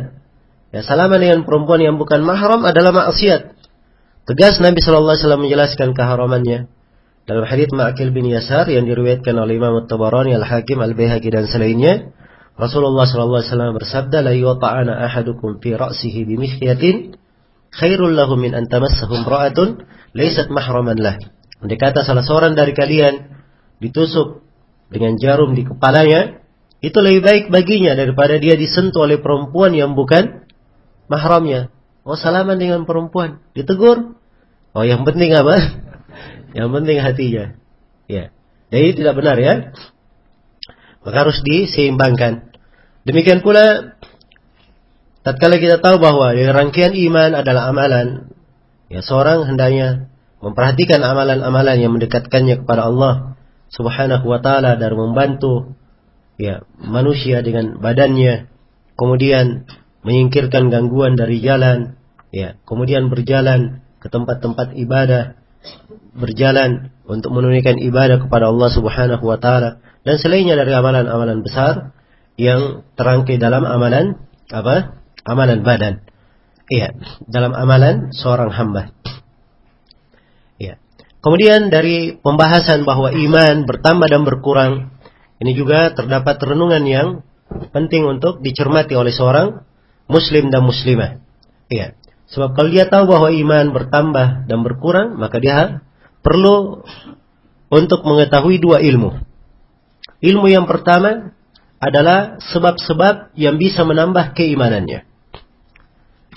Ya, salaman dengan perempuan yang bukan mahram adalah maksiat. Tegas Nabi SAW menjelaskan keharamannya. Dalam hadits Ma'qil bin Yasar yang diriwayatkan oleh Imam At-Tabarani, Al-Hakim, Al-Baihaqi dan selainnya, Rasulullah SAW bersabda, "La yuta'ana ahadukum fi ra'sihi bimikhyatin khairul lahu min an tamassahu imra'atun laysat mahraman lah." Andai kata salah seorang dari kalian ditusuk dengan jarum di kepalanya, itu lebih baik baginya daripada dia disentuh oleh perempuan yang bukan mahramnya. Oh, salaman dengan perempuan, ditegur. Oh, yang penting apa? Yang penting hatinya. Ya. Jadi tidak benar ya. Maka harus diseimbangkan. Demikian pula tatkala kita tahu bahwa dari rangkaian iman adalah amalan, ya seorang hendaknya memperhatikan amalan-amalan yang mendekatkannya kepada Allah Subhanahu wa taala dan membantu ya manusia dengan badannya, kemudian menyingkirkan gangguan dari jalan, ya, kemudian berjalan ke tempat-tempat ibadah, berjalan untuk menunaikan ibadah kepada Allah Subhanahu wa taala dan selainnya dari amalan-amalan besar yang terangkai dalam amalan apa? Amalan badan. Iya, dalam amalan seorang hamba. Iya. Kemudian dari pembahasan bahwa iman bertambah dan berkurang, ini juga terdapat renungan yang penting untuk dicermati oleh seorang muslim dan muslimah. Iya. Sebab kalau dia tahu bahwa iman bertambah dan berkurang, maka dia perlu untuk mengetahui dua ilmu. Ilmu yang pertama adalah sebab-sebab yang bisa menambah keimanannya.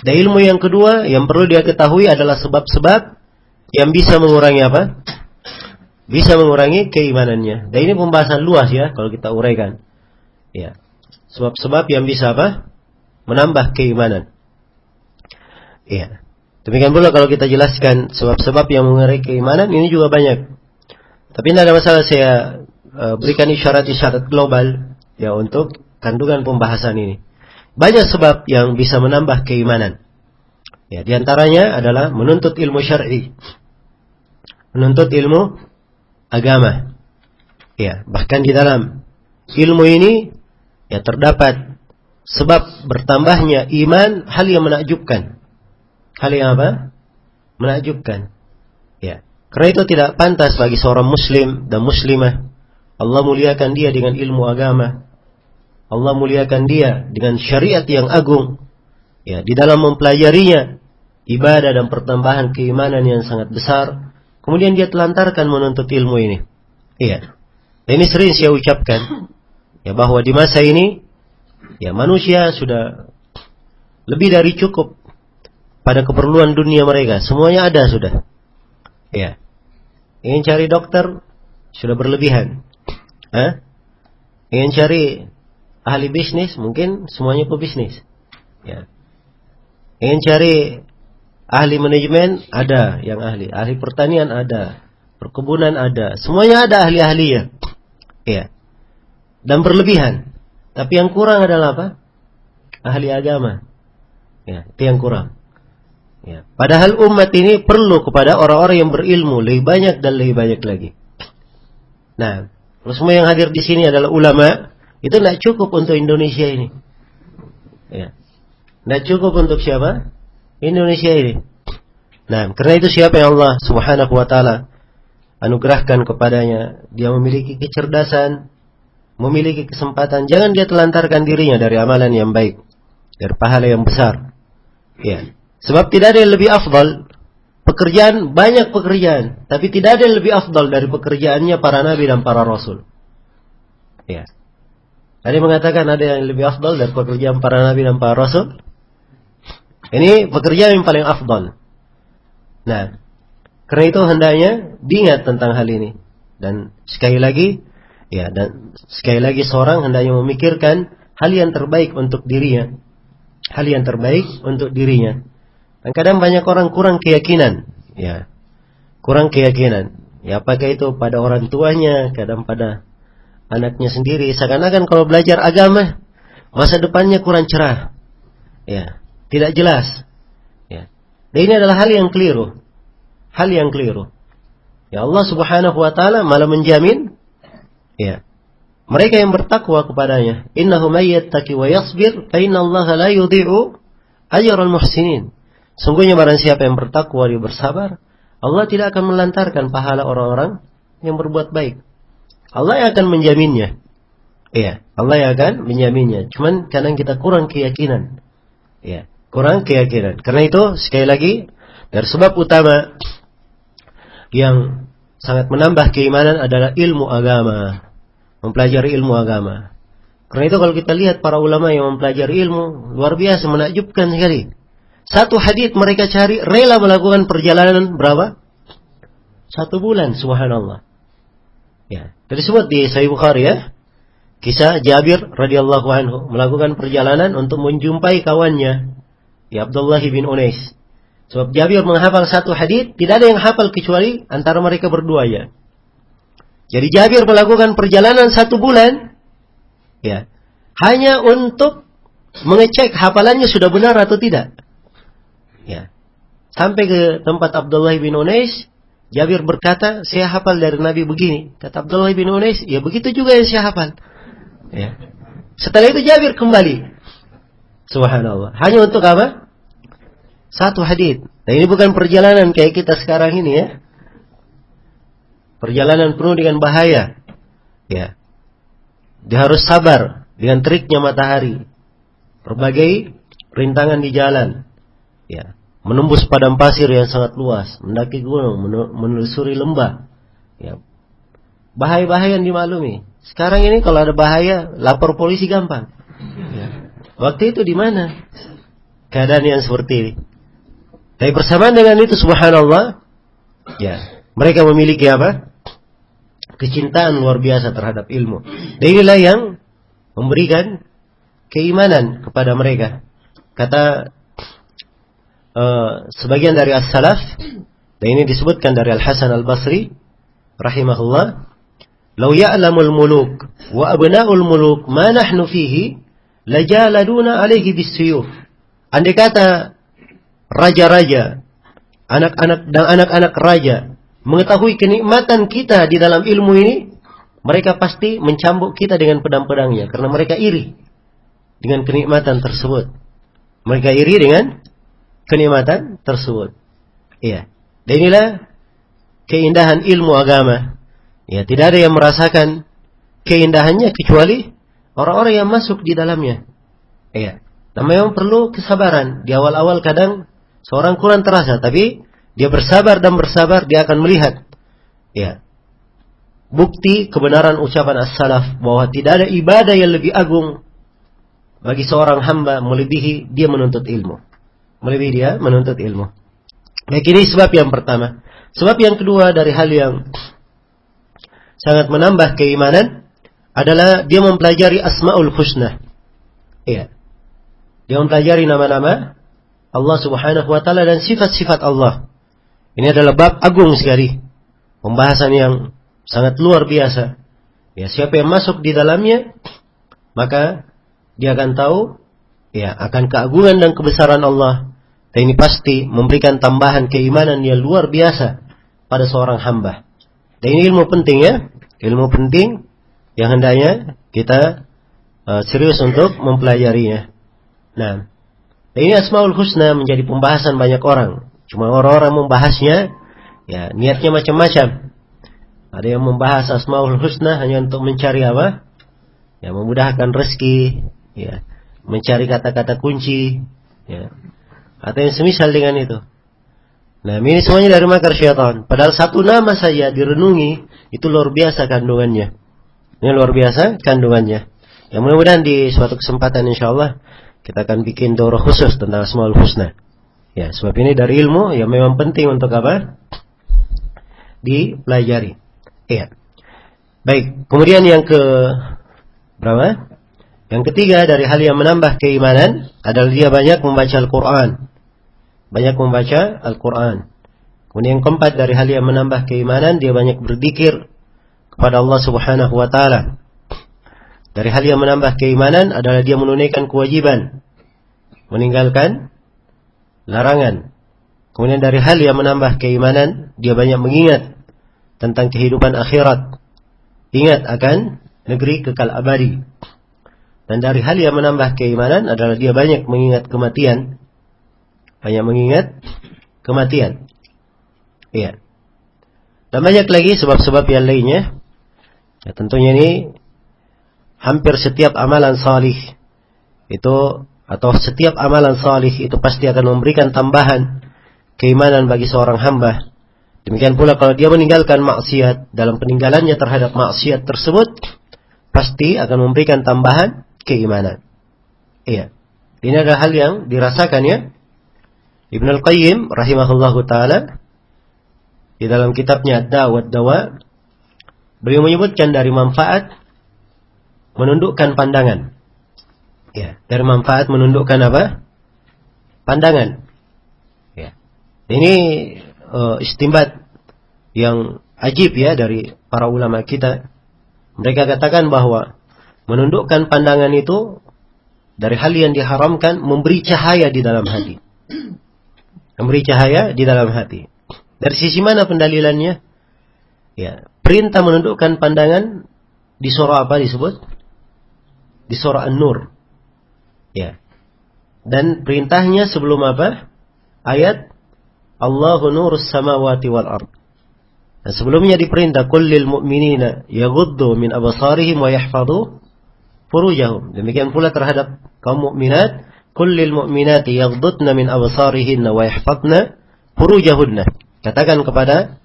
Dan ilmu yang kedua yang perlu dia ketahui adalah sebab-sebab yang bisa mengurangi apa? Bisa mengurangi keimanannya. Dan ini pembahasan luas ya kalau kita uraikan. Ya. Sebab-sebab yang bisa apa? Menambah keimanan. Iya. Demikian pula kalau kita jelaskan sebab-sebab yang mengurangi keimanan, ini juga banyak. Tapi tidak ada masalah saya berikan isyarat-isyarat global ya untuk kandungan pembahasan ini. Banyak sebab yang bisa menambah keimanan. Ya, di antaranya adalah menuntut ilmu syar'i. Menuntut ilmu agama. Ya, bahkan di dalam ilmu ini ya terdapat sebab bertambahnya iman, hal yang menakjubkan. Hal yang apa? Menakjubkan. Ya. Karena itu tidak pantas bagi seorang muslim dan muslimah. Allah muliakan dia dengan ilmu agama. Allah muliakan dia dengan syariat yang agung. Ya, di dalam mempelajarinya ibadah dan pertambahan keimanan yang sangat besar. Kemudian dia telantarkan menuntut ilmu ini. Iya. Dan ini sering saya ucapkan ya bahwa di masa ini ya manusia sudah lebih dari cukup pada keperluan dunia mereka. Semuanya ada sudah. Ya. Ingin cari dokter sudah berlebihan. Ingin cari ahli bisnis mungkin semuanya pebisnis. Ya. Ingin cari ahli manajemen ada yang ahli pertanian ada, perkebunan ada, semuanya ada ahli-ahlinya. Ya. Dan berlebihan. Tapi yang kurang adalah apa? Ahli agama. Ya, itu yang kurang. Ya. Padahal umat ini perlu kepada orang-orang yang berilmu lebih banyak dan lebih banyak lagi. Nah, kalau semua yang hadir di sini adalah ulama, itu tidak cukup untuk Indonesia ini. Ya. Tidak cukup untuk siapa? Indonesia ini. Nah, karena itu siapa yang Allah Subhanahu wa taala anugerahkan kepadanya, dia memiliki kecerdasan, memiliki kesempatan, jangan dia telantarkan dirinya dari amalan yang baik, dari pahala yang besar. Ya. Sebab tidak ada yang lebih afdal. Pekerjaan, banyak pekerjaan. Tapi tidak ada yang lebih afdal dari pekerjaannya para nabi dan para rasul. Ya. Ada yang mengatakan ada yang lebih afdal dari pekerjaan para nabi dan para rasul. Ini pekerjaan yang paling afdal. Nah, karena itu hendaknya diingat tentang hal ini. Dan sekali lagi seorang hendaknya memikirkan hal yang terbaik untuk dirinya. Hal yang terbaik untuk dirinya. Dan kadang banyak orang kurang keyakinan, ya, kurang keyakinan. Ya, apakah itu pada orang tuanya, kadang pada anaknya sendiri. Seakan-akan kalau belajar agama, masa depannya kurang cerah, ya, tidak jelas. Ya, dan ini adalah hal yang keliru, Ya Allah Subhanahu Wa Taala malah menjamin Ya. Mereka yang bertakwa kepadanya, innahu may yattaqi wa yasbir fa innallaha la yudhi'u ajral muhsinin. Sungguhnya barang siapa yang bertakwa dia bersabar, Allah tidak akan melantarkan pahala orang-orang yang berbuat baik. Allah yang akan menjaminnya. Iya, Allah yang akan menjaminnya. Cuman kadang kita kurang keyakinan. Iya, kurang keyakinan. Karena itu sekali lagi dari sebab utama yang sangat menambah keimanan adalah ilmu agama. Mempelajari ilmu agama. Karena itu kalau kita lihat para ulama yang mempelajari ilmu, luar biasa, menakjubkan sekali. Satu hadits mereka cari, rela melakukan perjalanan berapa? 1 bulan, subhanallah. Ya, disebut di Sahih Bukhari ya. Kisah Jabir radhiyallahu anhu melakukan perjalanan untuk menjumpai kawannya, ya Abdullah bin Unais. Sebab Jabir menghafal satu hadits, tidak ada yang hafal kecuali antara mereka berdua ya. Jadi Jabir melakukan perjalanan 1 bulan, ya, hanya untuk mengecek hafalannya sudah benar atau tidak. Ya, sampai ke tempat Abdullah bin Unais, Jabir berkata, saya hafal dari Nabi begini. Kata Abdullah bin Unais, ya begitu juga yang saya hafal. Ya. Setelah itu Jabir kembali. Subhanallah. Hanya untuk apa? 1 hadits. Nah ini bukan perjalanan kayak kita sekarang ini ya. Perjalanan penuh dengan bahaya. Ya. Dia harus sabar dengan teriknya matahari. Berbagai rintangan di jalan. Ya. Menembus padang pasir yang sangat luas, mendaki gunung, menelusuri lembah. Ya. Bahaya-bahaya yang dimaklumi. Sekarang ini kalau ada bahaya, lapor polisi gampang. Ya. Waktu itu di mana keadaan yang seperti ini? Tapi bersamaan dengan itu, subhanallah, ya, mereka memiliki apa? Kecintaan luar biasa terhadap ilmu. Dan inilah yang memberikan keimanan kepada mereka. Kata sebagian dari as-salaf, dan ini disebutkan dari Al-Hasan Al-Basri rahimahullah, "Lau ya'lamul muluk wa abna'ul muluk ma nahnu fihi lajaladuna alaihi bis-suyuf." Andai kata raja-raja, anak-anak dan anak-anak raja mengetahui kenikmatan kita di dalam ilmu ini, mereka pasti mencambuk kita dengan pedang-pedangnya karena mereka iri dengan kenikmatan tersebut. Mereka iri dengan kenikmatan tersebut. Iya. Dan inilah keindahan ilmu agama. Ya, tidak ada yang merasakan keindahannya kecuali orang-orang yang masuk di dalamnya. Iya. Nah, memang perlu kesabaran. Di awal-awal kadang seorang kurang terasa, tapi dia bersabar dan bersabar, dia akan melihat ya, bukti kebenaran ucapan as-salaf bahwa tidak ada ibadah yang lebih agung bagi seorang hamba melebihi dia menuntut ilmu. Melebihi dia menuntut ilmu. Baik, ini sebab yang pertama. Sebab yang kedua dari hal yang sangat menambah keimanan adalah dia mempelajari Asmaul Husna. Iya. Dia mempelajari nama-nama Allah Subhanahu wa taala dan sifat-sifat Allah. Ini adalah bab agung sekali. Pembahasan yang sangat luar biasa. Ya, siapa yang masuk di dalamnya, maka dia akan tahu ya akan keagungan dan kebesaran Allah. Dan ini pasti memberikan tambahan keimanan yang luar biasa pada seorang hamba. Dan ini ilmu penting ya. Ilmu penting yang hendaknya kita serius untuk mempelajarinya. Nah, ini Asmaul Husna menjadi pembahasan banyak orang. Cuma orang-orang membahasnya, ya niatnya macam-macam. Ada yang membahas Asmaul Husna hanya untuk mencari apa? Ya, memudahkan rezeki, ya, mencari kata-kata kunci, ya, atau yang semisal dengan itu. Nah, ini semuanya dari makar syaitan. Padahal satu nama saja direnungi, itu luar biasa kandungannya. Ini luar biasa kandungannya. Ya, mudah-mudahan di suatu kesempatan insyaallah kita akan bikin daurah khusus tentang Asmaul Husna. Ya, sebab ini dari ilmu yang memang penting untuk apa? Dipelajari. Iya. Baik, kemudian yang ke berapa? Yang ketiga dari hal yang menambah keimanan adalah dia banyak membaca Al-Quran. Banyak membaca Al-Quran. Kemudian yang keempat dari hal yang menambah keimanan, dia banyak berzikir kepada Allah Subhanahu wa taala. Dari hal yang menambah keimanan adalah dia menunaikan kewajiban, meninggalkan larangan. Kemudian dari hal yang menambah keimanan, dia banyak mengingat tentang kehidupan akhirat. ingat akan negeri kekal abadi. Dan dari hal yang menambah keimanan adalah dia banyak mengingat kematian. Banyak mengingat kematian. Iya. Dan banyak lagi sebab-sebab yang lainnya. Ya, tentunya ini hampir setiap amalan salih itu, atau setiap amalan salih itu pasti akan memberikan tambahan keimanan bagi seorang hamba. Demikian pula kalau dia meninggalkan maksiat, dalam peninggalannya terhadap maksiat tersebut pasti akan memberikan tambahan keimanan. Iya. Ini adalah hal yang dirasakan ya. Ibnu Al-Qayyim rahimahullahu taala di dalam kitabnya Ad-Da' wad-Dawa, beliau menyebutkan dari manfaat menundukkan pandangan. Ya, dari manfaat menundukkan apa? Pandangan. Ya. Ini istinbat yang ajib ya dari para ulama kita. Mereka katakan bahwa menundukkan pandangan itu dari hal yang diharamkan, memberi cahaya di dalam hati. Memberi cahaya di dalam hati. Dari sisi mana pendalilannya? Ya, perintah menundukkan pandangan di surah apa disebut? Di surah An-Nur. Ya. Dan perintahnya sebelum apa? Ayat Allahu nurus samawati wal ard. Dan sebelumnya diperintah kullil mu'minina yaghuddu min absarihim wa yahfadhu furujahum. Demikian pula terhadap kaum mukminat, kullil mu'minati yaghuddna min absarihinna wa yahfadna furujahunna. Katakan kepada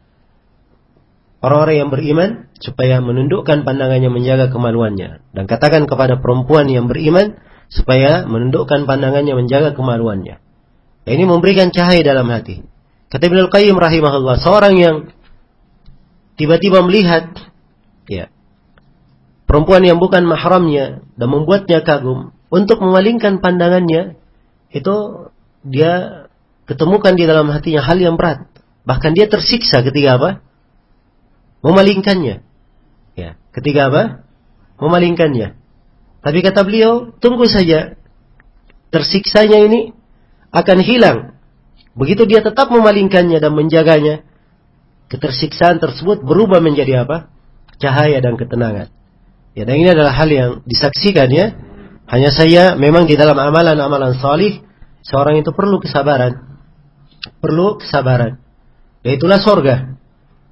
orang-orang yang beriman supaya menundukkan pandangannya, menjaga kemaluannya. Dan katakan kepada perempuan yang beriman supaya menundukkan pandangannya, menjaga kemaluannya. Ini memberikan cahaya dalam hati. Kata Ibnu Al-Qayyim rahimahullah, seorang yang tiba-tiba melihat ya perempuan yang bukan mahramnya dan membuatnya kagum, untuk memalingkan pandangannya, itu dia ketemukan di dalam hatinya hal yang berat. Bahkan dia tersiksa ketika apa? Memalingkannya. Ya, ketika apa? Memalingkannya. Tapi kata beliau, tunggu saja. Tersiksanya ini akan hilang. Begitu dia tetap memalingkannya dan menjaganya, ketersiksaan tersebut berubah menjadi apa? Cahaya dan ketenangan. Ya, dan ini adalah hal yang disaksikan ya. Hanya saja memang di dalam amalan-amalan salih, seorang itu perlu kesabaran. Perlu kesabaran. Yaitulah surga.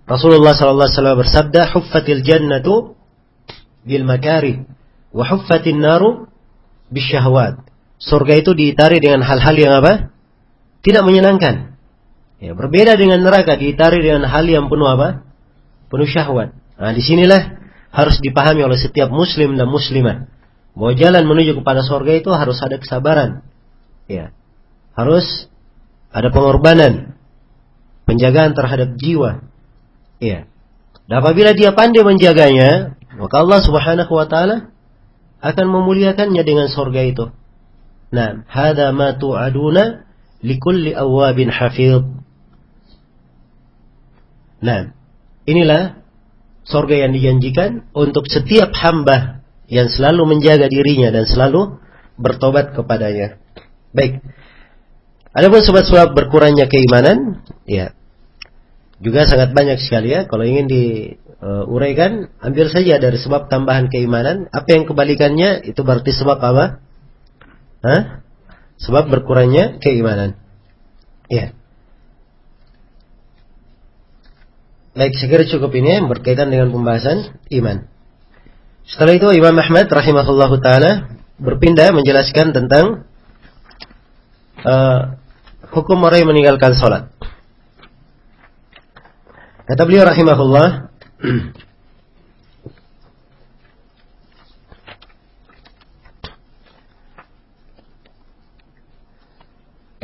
Rasulullah sallallahu alaihi wasallam bersabda, "Huffatil jannatu bil makarih wa huffatin naru bisyahwat." Surga itu diitari dengan hal-hal yang apa? Tidak menyenangkan. Ya, berbeda dengan neraka, diitari dengan hal yang penuh apa? Penuh syahwat. Nah, disinilah harus dipahami oleh setiap muslim dan muslimah bahwa jalan menuju kepada surga itu harus ada kesabaran. Ya. Harus ada pengorbanan, penjagaan terhadap jiwa. Ya. Dan apabila dia pandai menjaganya, maka Allah Subhanahu wa taala akan memuliakannya dengan surga itu. Nah, hadza ma tu'aduna likulli awwabin hafidh. Nah, inilah surga yang dijanjikan untuk setiap hamba yang selalu menjaga dirinya dan selalu bertobat kepadanya. Baik. Adapun sebab-sebab berkurangnya keimanan, ya, juga sangat banyak sekali ya. Kalau ingin diuraikan, ambil saja dari sebab tambahan keimanan. Apa yang kebalikannya itu berarti sebab apa? Sebab berkurangnya keimanan. Ya. Baik, saya kira cukup ini yang berkaitan dengan pembahasan iman. Setelah itu Imam Ahmad rahimahullahu taala berpindah menjelaskan tentang hukum orang yang meninggalkan salat. Kata beliau rahimahullah,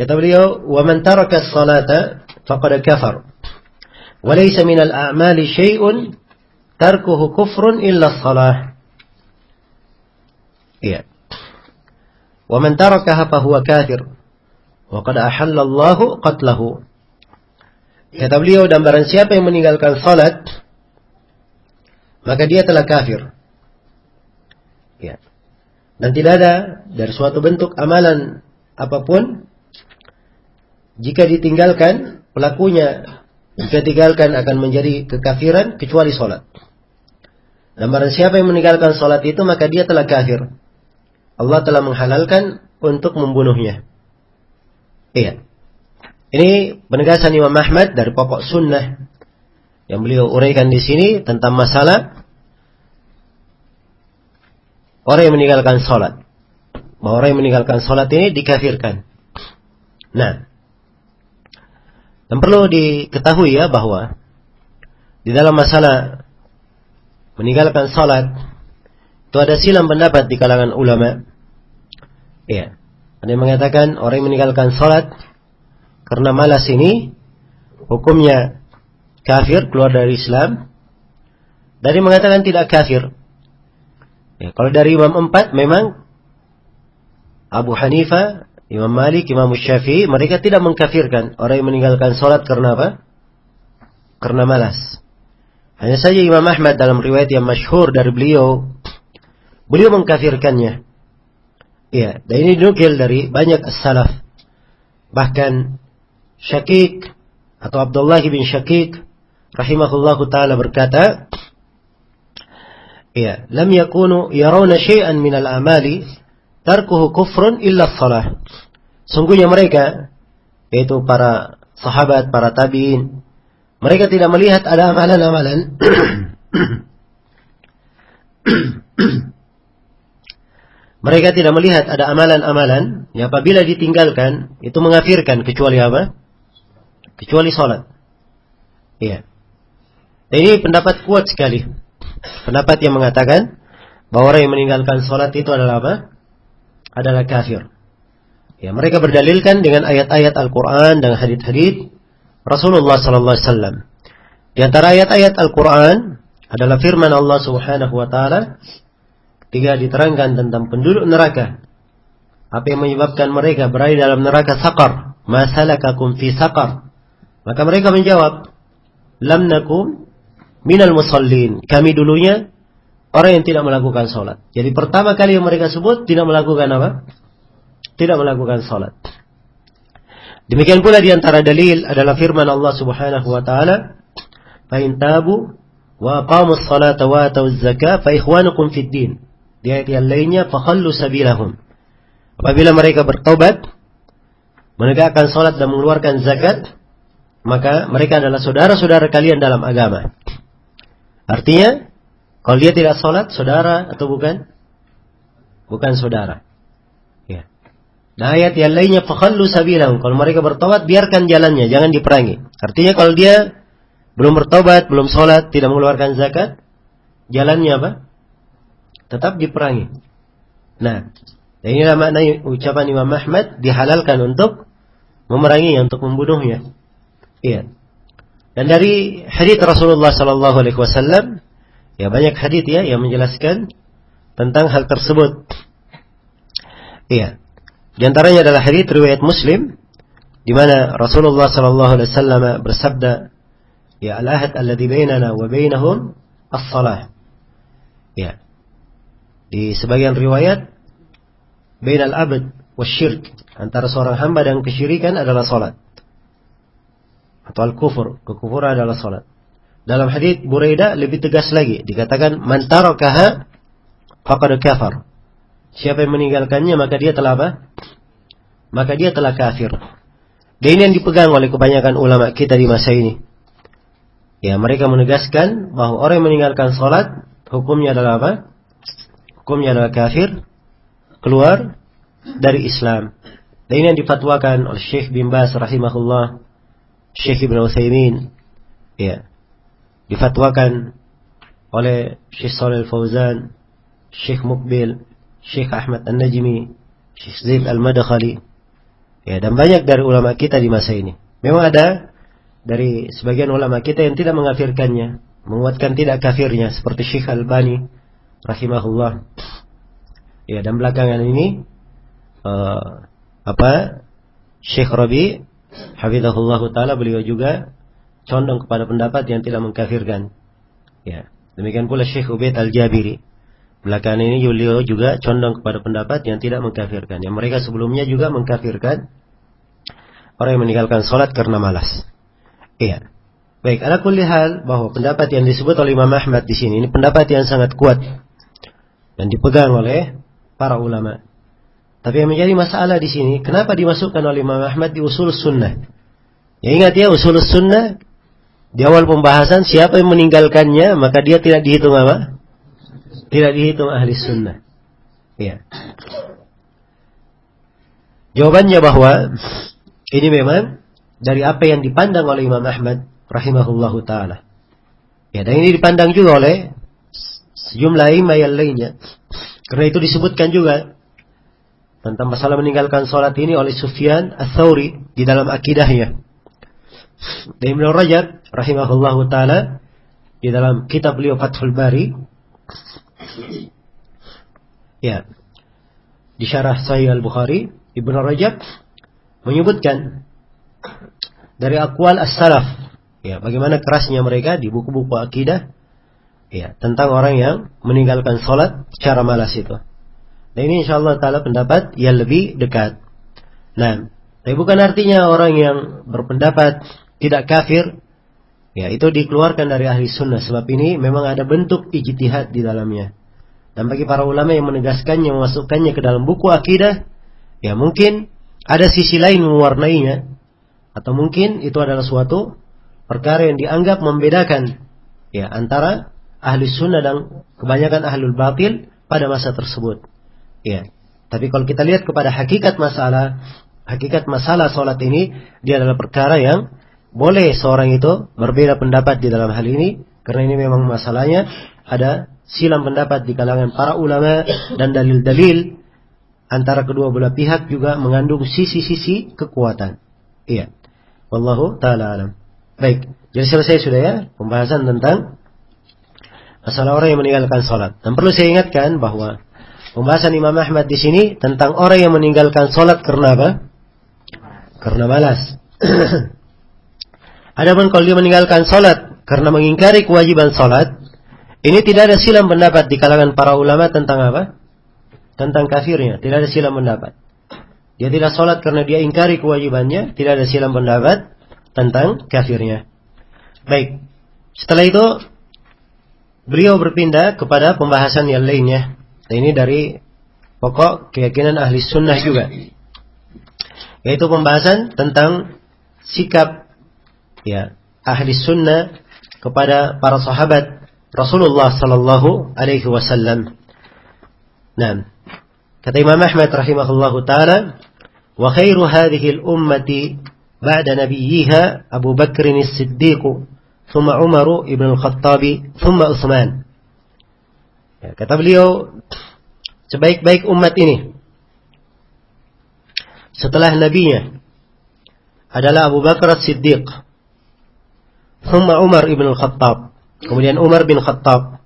kata beliau, "Wa man taraka as-salata faqad kafar. Wa laysa min al-a'mali syai'un tarkuhu kufrun illa as-salah." Iya. "Wa man tarakaha fa huwa kafir. Wa qad ahalla Allahu qatlahu." Kata beliau, dan barang siapa yang meninggalkan salat, maka dia telah kafir. Ya. Dan tidak ada dari suatu bentuk amalan apapun, jika ditinggalkan, pelakunya jika ditinggalkan akan menjadi kekafiran kecuali salat. Dan barang siapa yang meninggalkan salat itu maka dia telah kafir. Allah telah menghalalkan untuk membunuhnya. Iya. Ini penegasan Imam Ahmad dari pokok sunnah yang beliau uraikan di sini tentang masalah orang yang meninggalkan salat. Bahwa orang yang meninggalkan salat ini dikafirkan. Nah, dan perlu diketahui ya bahwa di dalam masalah meninggalkan salat itu ada silang pendapat di kalangan ulama. Iya. Ada yang mengatakan orang yang meninggalkan salat karena malas ini hukumnya kafir, keluar dari Islam. Dari mengatakan tidak kafir. Ya, kalau dari Imam 4 memang Abu Hanifah, Imam Malik, Imam Syafi'i, mereka tidak mengkafirkan orang yang meninggalkan salat karena apa? Karena malas. Hanya saja Imam Ahmad dalam riwayat yang masyhur dari beliau mengkafirkannya. Iya, dan ini dinukil dari banyak as-salaf. Bahkan Syakik atau Abdullah bin Syakik rahimahullahu taala berkata, iya, lam yakunu yarawna syai'an minal amali tarkuhu kufrun illa shalah. Sungguhnya mereka, yaitu para sahabat, para tabi'in, mereka tidak melihat ada amalan-amalan mereka tidak melihat ada amalan-amalan yang apabila ditinggalkan itu mengkafirkan kecuali apa? Kecuali salat. Iya. Ini pendapat kuat sekali. Pendapat yang mengatakan bahwa orang yang meninggalkan salat itu adalah apa? Adalah kafir. Ya, mereka berdalilkan dengan ayat-ayat Al-Qur'an dan hadits-hadits Rasulullah sallallahu alaihi wasallam. Di antara ayat-ayat Al-Qur'an adalah firman Allah Subhanahu wa taala ketika diterangkan tentang penduduk neraka. Apa yang menyebabkan mereka berada dalam neraka Saqar? Ma salakakum fi Saqar? Maka mereka menjawab, lam nakum minal musallin. Kami dulunya orang yang tidak melakukan salat. Jadi pertama kali yang mereka sebut tidak melakukan apa? Tidak melakukan salat. Demikian pula di antara dalil adalah firman Allah Subhanahu wa taala, fa in tabu wa aqamus salata wa atuz zakata fa ikhwanukum fid din. Di ayat yang lainnya, fakhallu sabilahum. Apabila mereka bertobat, menegakkan salat dan mengeluarkan zakat, maka mereka adalah saudara-saudara kalian dalam agama. Artinya, kalau dia tidak salat, saudara atau bukan? Bukan saudara. Ya. Nah, ayat yang lainnya, fakhallu sabilahum. Kalau mereka bertobat, biarkan jalannya, jangan diperangi. Artinya, kalau dia belum bertobat, belum salat, tidak mengeluarkan zakat, jalannya apa? Tetap diperangi. Nah, inilah makna ucapan Imam Ahmad dihalalkan untuk memeranginya, untuk membunuhnya. Iya. Dan dari hadits Rasulullah sallallahu alaihi wasallam, ya banyak hadits ya yang menjelaskan tentang hal tersebut. Iya. Di antaranya adalah hadits riwayat Muslim di mana Rasulullah sallallahu alaihi wasallam bersabda, ya al-ahd alladhi bainana wa bainahum as-salah. Ya. Di sebagian riwayat, bainal abd wasyirk, antara seorang hamba dan kesyirikan adalah salat. Atau al-kufur, kekufuran adalah salat. Dalam hadits Buraidah lebih tegas lagi, dikatakan man tarakaha faqad kafar. Siapa yang meninggalkannya maka dia telah apa? Maka dia telah kafir. Dan ini yang dipegang oleh kebanyakan ulama kita di masa ini. Ya, mereka menegaskan bahwa orang yang meninggalkan salat hukumnya adalah apa? Hukumnya adalah kafir, keluar dari Islam. Dan ini yang difatwakan oleh Syekh bin Baz rahimahullah, Syekh Ibn Utsaimin, ya, difatwakan oleh Syekh Shalih Al-Fauzan, Syekh Muqbil, Syekh Ahmad An-Najmi, Syekh Zaid Al-Madkhali, ya, dan banyak dari ulama kita di masa ini. Memang ada dari sebagian ulama kita yang tidak mengkafirkannya, menguatkan tidak kafirnya, seperti Syekh Al-Albani rahimahullah. Ya, dan belakangan ini Syekh Rabi hafizahullah taala, beliau juga condong kepada pendapat yang tidak mengkafirkan. Ya, demikian pula Syekh Ubaid Al-Jabiri. Belakangan ini beliau juga condong kepada pendapat yang tidak mengkafirkan. Yang mereka sebelumnya juga mengkafirkan orang yang meninggalkan salat karena malas. Iya. Baik, ala kulli hal bahwa pendapat yang disebut oleh Imam Ahmad di sini ini pendapat yang sangat kuat dan dipegang oleh para ulama. Tapi yang menjadi masalah di sini, kenapa dimasukkan oleh Imam Ahmad di usul sunnah? Ya ingat ya, usul sunnah di awal pembahasan siapa yang meninggalkannya maka dia tidak dihitung apa? Tidak dihitung ahli sunnah. Ya. Jawabannya bahwa ini memang dari apa yang dipandang oleh Imam Ahmad rahimahullahu ta'ala. Ya, dan ini dipandang juga oleh sejumlah imam yang lainnya. Karena itu disebutkan juga tentang masalah meninggalkan sholat ini oleh Sufyan Ats-Tsauri di dalam akidahnya. Dan Ibnu Rajab rahimahullahu ta'ala di dalam kitab beliau Fathul Bari, ya, di syarah Sahih Al-Bukhari, Ibnu Rajab menyebutkan dari aqwal as-salaf, ya, bagaimana kerasnya mereka di buku-buku akidah, ya, tentang orang yang meninggalkan sholat secara malas itu. Dan ini insyaallah ta'ala pendapat yang lebih dekat. Nah, tapi bukan artinya orang yang berpendapat tidak kafir, ya, itu dikeluarkan dari ahli sunnah. Sebab ini memang ada bentuk ijtihad di dalamnya. Dan bagi para ulama yang menegaskannya, memasukkannya ke dalam buku akidah, ya mungkin ada sisi lain mewarnainya, atau mungkin itu adalah suatu perkara yang dianggap membedakan, ya, antara ahli sunnah dan kebanyakan ahlul batil pada masa tersebut. Ya. Tapi kalau kita lihat kepada hakikat masalah sholat ini, dia adalah perkara yang boleh seorang itu berbeda pendapat di dalam hal ini, karena ini memang masalahnya ada silang pendapat di kalangan para ulama dan dalil-dalil antara kedua belah pihak juga mengandung sisi-sisi kekuatan. Iya. Wallahu ta'ala alam. Baik, jadi selesai sudah ya pembahasan tentang masalah orang yang meninggalkan sholat. Dan perlu saya ingatkan bahwa pembahasan Imam Ahmad di sini tentang orang yang meninggalkan sholat karena apa? Karena malas. Adapun kalau dia meninggalkan sholat karena mengingkari kewajiban sholat, ini tidak ada silang pendapat di kalangan para ulama tentang apa? Tentang kafirnya. Tidak ada silang pendapat. Dia tidak sholat karena dia ingkari kewajibannya, tidak ada silang pendapat tentang kafirnya. Baik, setelah itu beliau berpindah kepada pembahasan yang lainnya. Dan ini dari pokok keyakinan ahli sunnah juga, yaitu pembahasan tentang sikap, ya, ahli sunnah kepada para sahabat Rasulullah sallallahu alaihi wasallam. Nah, kata Imam Ahmad rahimahullahu taala, wa khairu hadhihi al-ummati ba'da nabiyha Abu Bakr as-Siddiq, thumma Umar ibn al-Khattab, thumma Utsman. Ya, kata beliau, sebaik-baik umat ini setelah nabinya adalah Abu Bakar as-Siddiq, thumma Umar ibn al-Khattab, kemudian Umar bin Khattab,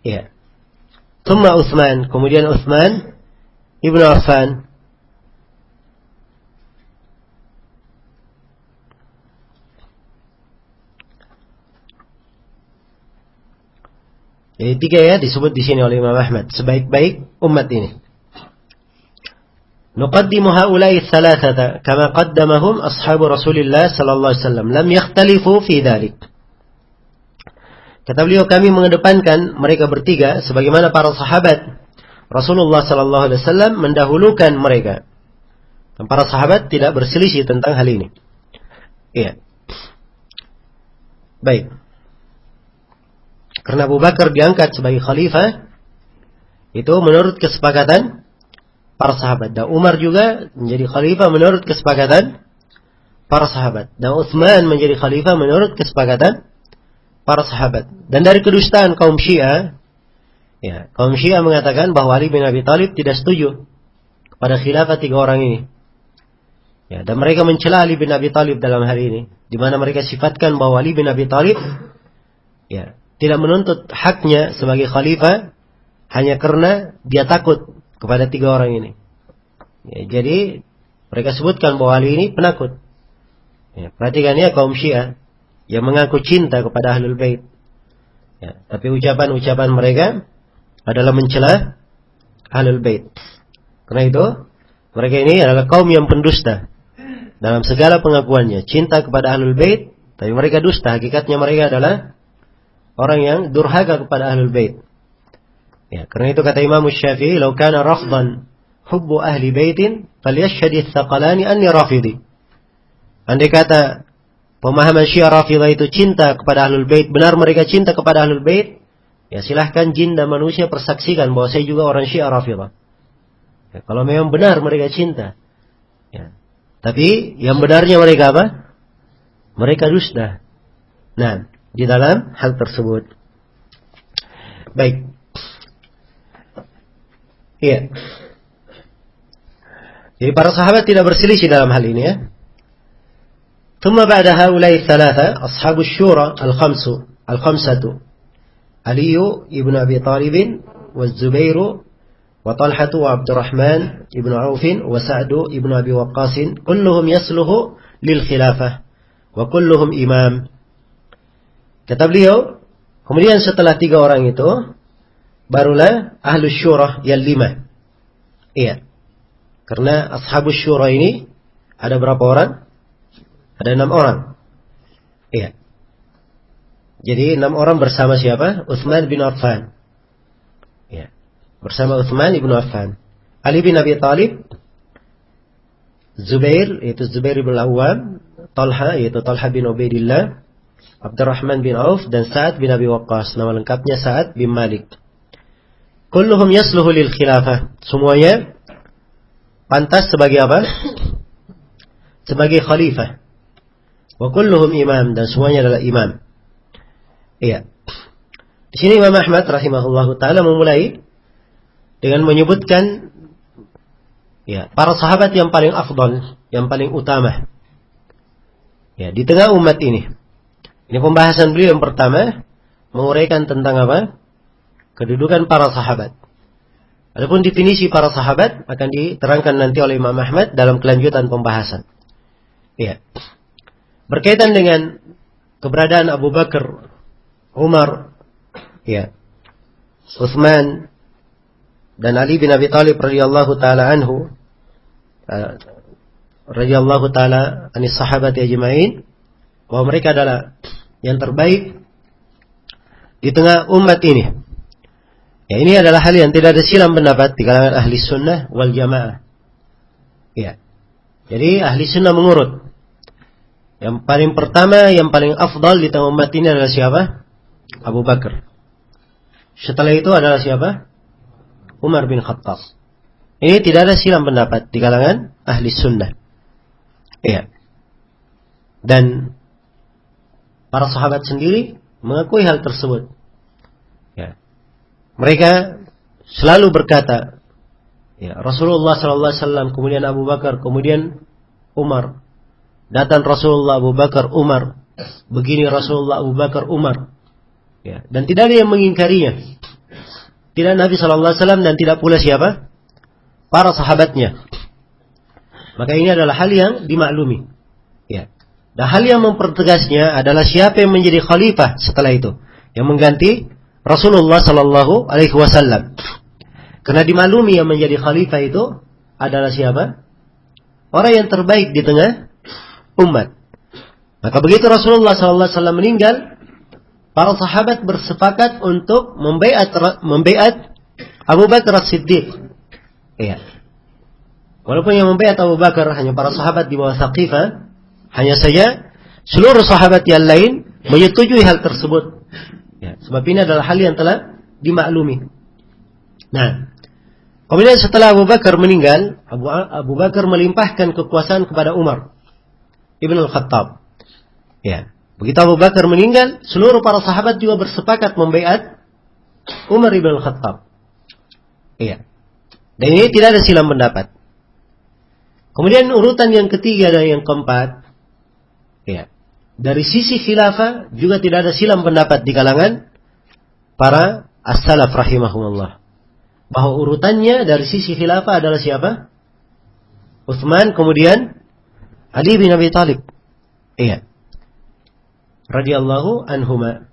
ya, thumma Utsman, kemudian Utsman ibn Affan. Jadi tiga ya disebut di sini oleh Imam Ahmad sebaik-baik umat ini. Nuqaddimu haula'i thalathata kama qaddamahum ashabu Rasulillah sallallahu alaihi wasallam lam yakhtalifu fi dzalik. Kata beliau, kami mengedepankan mereka bertiga sebagaimana para sahabat Rasulullah sallallahu alaihi wasallam mendahulukan mereka. Dan para sahabat tidak berselisih tentang hal ini. Iya. Baik. Karena Abu Bakar diangkat sebagai khalifah, itu menurut kesepakatan para sahabat. Dan Umar juga menjadi khalifah menurut kesepakatan para sahabat. Dan Utsman menjadi khalifah menurut kesepakatan para sahabat. Dan dari kedustaan kaum Syiah, ya, kaum Syiah mengatakan bahwa Ali bin Abi Thalib tidak setuju kepada khilafah tiga orang ini. Ya, dan mereka mencela Ali bin Abi Thalib dalam hal ini, di mana mereka sifatkan bahwa Ali bin Abi Thalib, ya, tidak menuntut haknya sebagai khalifah hanya karena dia takut kepada tiga orang ini. Ya, jadi mereka sebutkan bahwa Ali ini penakut. Ya, perhatikan ya kaum Syiah yang mengaku cinta kepada Ahlul Bait. Ya, tapi ucapan-ucapan mereka adalah mencela Ahlul Bait. Karena itu mereka ini adalah kaum yang pendusta dalam segala pengakuannya, cinta kepada Ahlul Bait Tapi mereka dusta, hakikatnya mereka adalah orang yang durhaka kepada ahlul bait. Ya, karena itu kata Imam Syafi'i, "Lau kana rafdan hubbu ahli baitin falyashhad ats-tsaqalani anni rafidi." Andai kata pemahaman Syiah Rafidah itu cinta kepada ahlul bait, benar mereka cinta kepada ahlul bait, ya silahkan jin dan manusia persaksikan bahwa saya juga orang Syiah Rafidah. Ya, kalau memang benar mereka cinta. Ya. Tapi yang benarnya mereka apa? Mereka dusta. Nah, di dalam hal tersebut. Baik. Iya. Jadi para sahabat tidak berselisih dalam hal ini ya. ثم بعد هؤلاء الثلاثة أصحاب الشورى الخمسة علي بن أبي طالب والزبير وطلحة وعبد الرحمن بن عوف وسعد بن أبي وقاص كلهم يصلح للخلافة وكلهم إمام. Kata beliau, kemudian setelah 3 orang itu barulah ahlus syurah yang 5. Iya. Karena ashabus syurah ini ada berapa orang? Ada 6 orang. Iya. Jadi 6 orang bersama siapa? Utsman bin Affan. Iya. Bersama Utsman bin Affan. Ali bin Abi Thalib, Zubair, yaitu Zubair bin Al-Awwam, Talha, yaitu Talha bin Ubaidillah, Abdurrahman bin Auf, dan Sa'ad bin Abi Waqqas. Nama lengkapnya Sa'ad bin Malik. Kulluhum yasluhu lil khilafah. Semuanya pantas sebagai apa? Sebagai khalifah. Wa kulluhum imam, dan semuanya adalah imam. Iya. Di sini Imam Ahmad rahimahullahu taala memulai dengan menyebutkan ya, para sahabat yang paling afdal, yang paling utama. Ya, di tengah umat ini. Ini pembahasan beliau yang pertama, menguraikan tentang apa? Kedudukan para sahabat. Adapun definisi para sahabat akan diterangkan nanti oleh Imam Ahmad dalam kelanjutan pembahasan. Iya. Berkaitan dengan keberadaan Abu Bakar, Umar, ya, Utsman dan Ali bin Abi Thalib radhiyallahu taala anhu, radhiyallahu taala anis sahabat ajma'in, bahwa mereka adalah yang terbaik di tengah umat ini. Ya, ini adalah hal yang tidak ada silang pendapat di kalangan ahli sunnah wal jamaah. Ya. Jadi ahli sunnah mengurut. Yang paling pertama, yang paling afdal di tengah umat ini adalah siapa? Abu Bakar. Setelah itu adalah siapa? Umar bin Khattab. Ini tidak ada silang pendapat di kalangan ahli sunnah. Iya. Dan para sahabat sendiri mengakui hal tersebut. Ya. Mereka selalu berkata, ya, Rasulullah SAW, kemudian Abu Bakar, kemudian Umar. Datang Rasulullah, Abu Bakar, Umar. Begini Rasulullah, Abu Bakar, Umar. Ya. Dan tidak ada yang mengingkarinya. Tidak Nabi SAW dan tidak pula siapa? Para sahabatnya. Maka ini adalah hal yang dimaklumi. Ya. Dan hal yang mempertegasnya adalah siapa yang menjadi khalifah setelah itu, yang mengganti Rasulullah SAW. Karena dimaklumi yang menjadi khalifah itu adalah siapa? Orang yang terbaik di tengah umat. Maka begitu Rasulullah SAW meninggal, para sahabat bersepakat untuk membaiat Abu Bakar As-Siddiq. Iya. Walaupun yang membaiat Abu Bakar hanya para sahabat di bawah Saqifah, hanya saja seluruh sahabat yang lain menyetujui hal tersebut. Ya, sebab ini adalah hal yang telah dimaklumi. Nah, kemudian setelah Abu Bakar meninggal, Abu Bakar melimpahkan kekuasaan kepada Umar Ibn Al-Khattab. Ya, begitu Abu Bakar meninggal, seluruh para sahabat juga bersepakat membaiat Umar Ibn Al-Khattab. Iya. Dan ini tidak ada silang pendapat. Kemudian urutan yang ketiga dan yang keempat, ya, dari sisi khilafah juga tidak ada silang pendapat di kalangan para as-salaf rahimahumullah. Bahwa urutannya dari sisi khilafah adalah siapa? Utsman, kemudian Ali bin Abi Thalib. Iya. Radhiyallahu anhuma.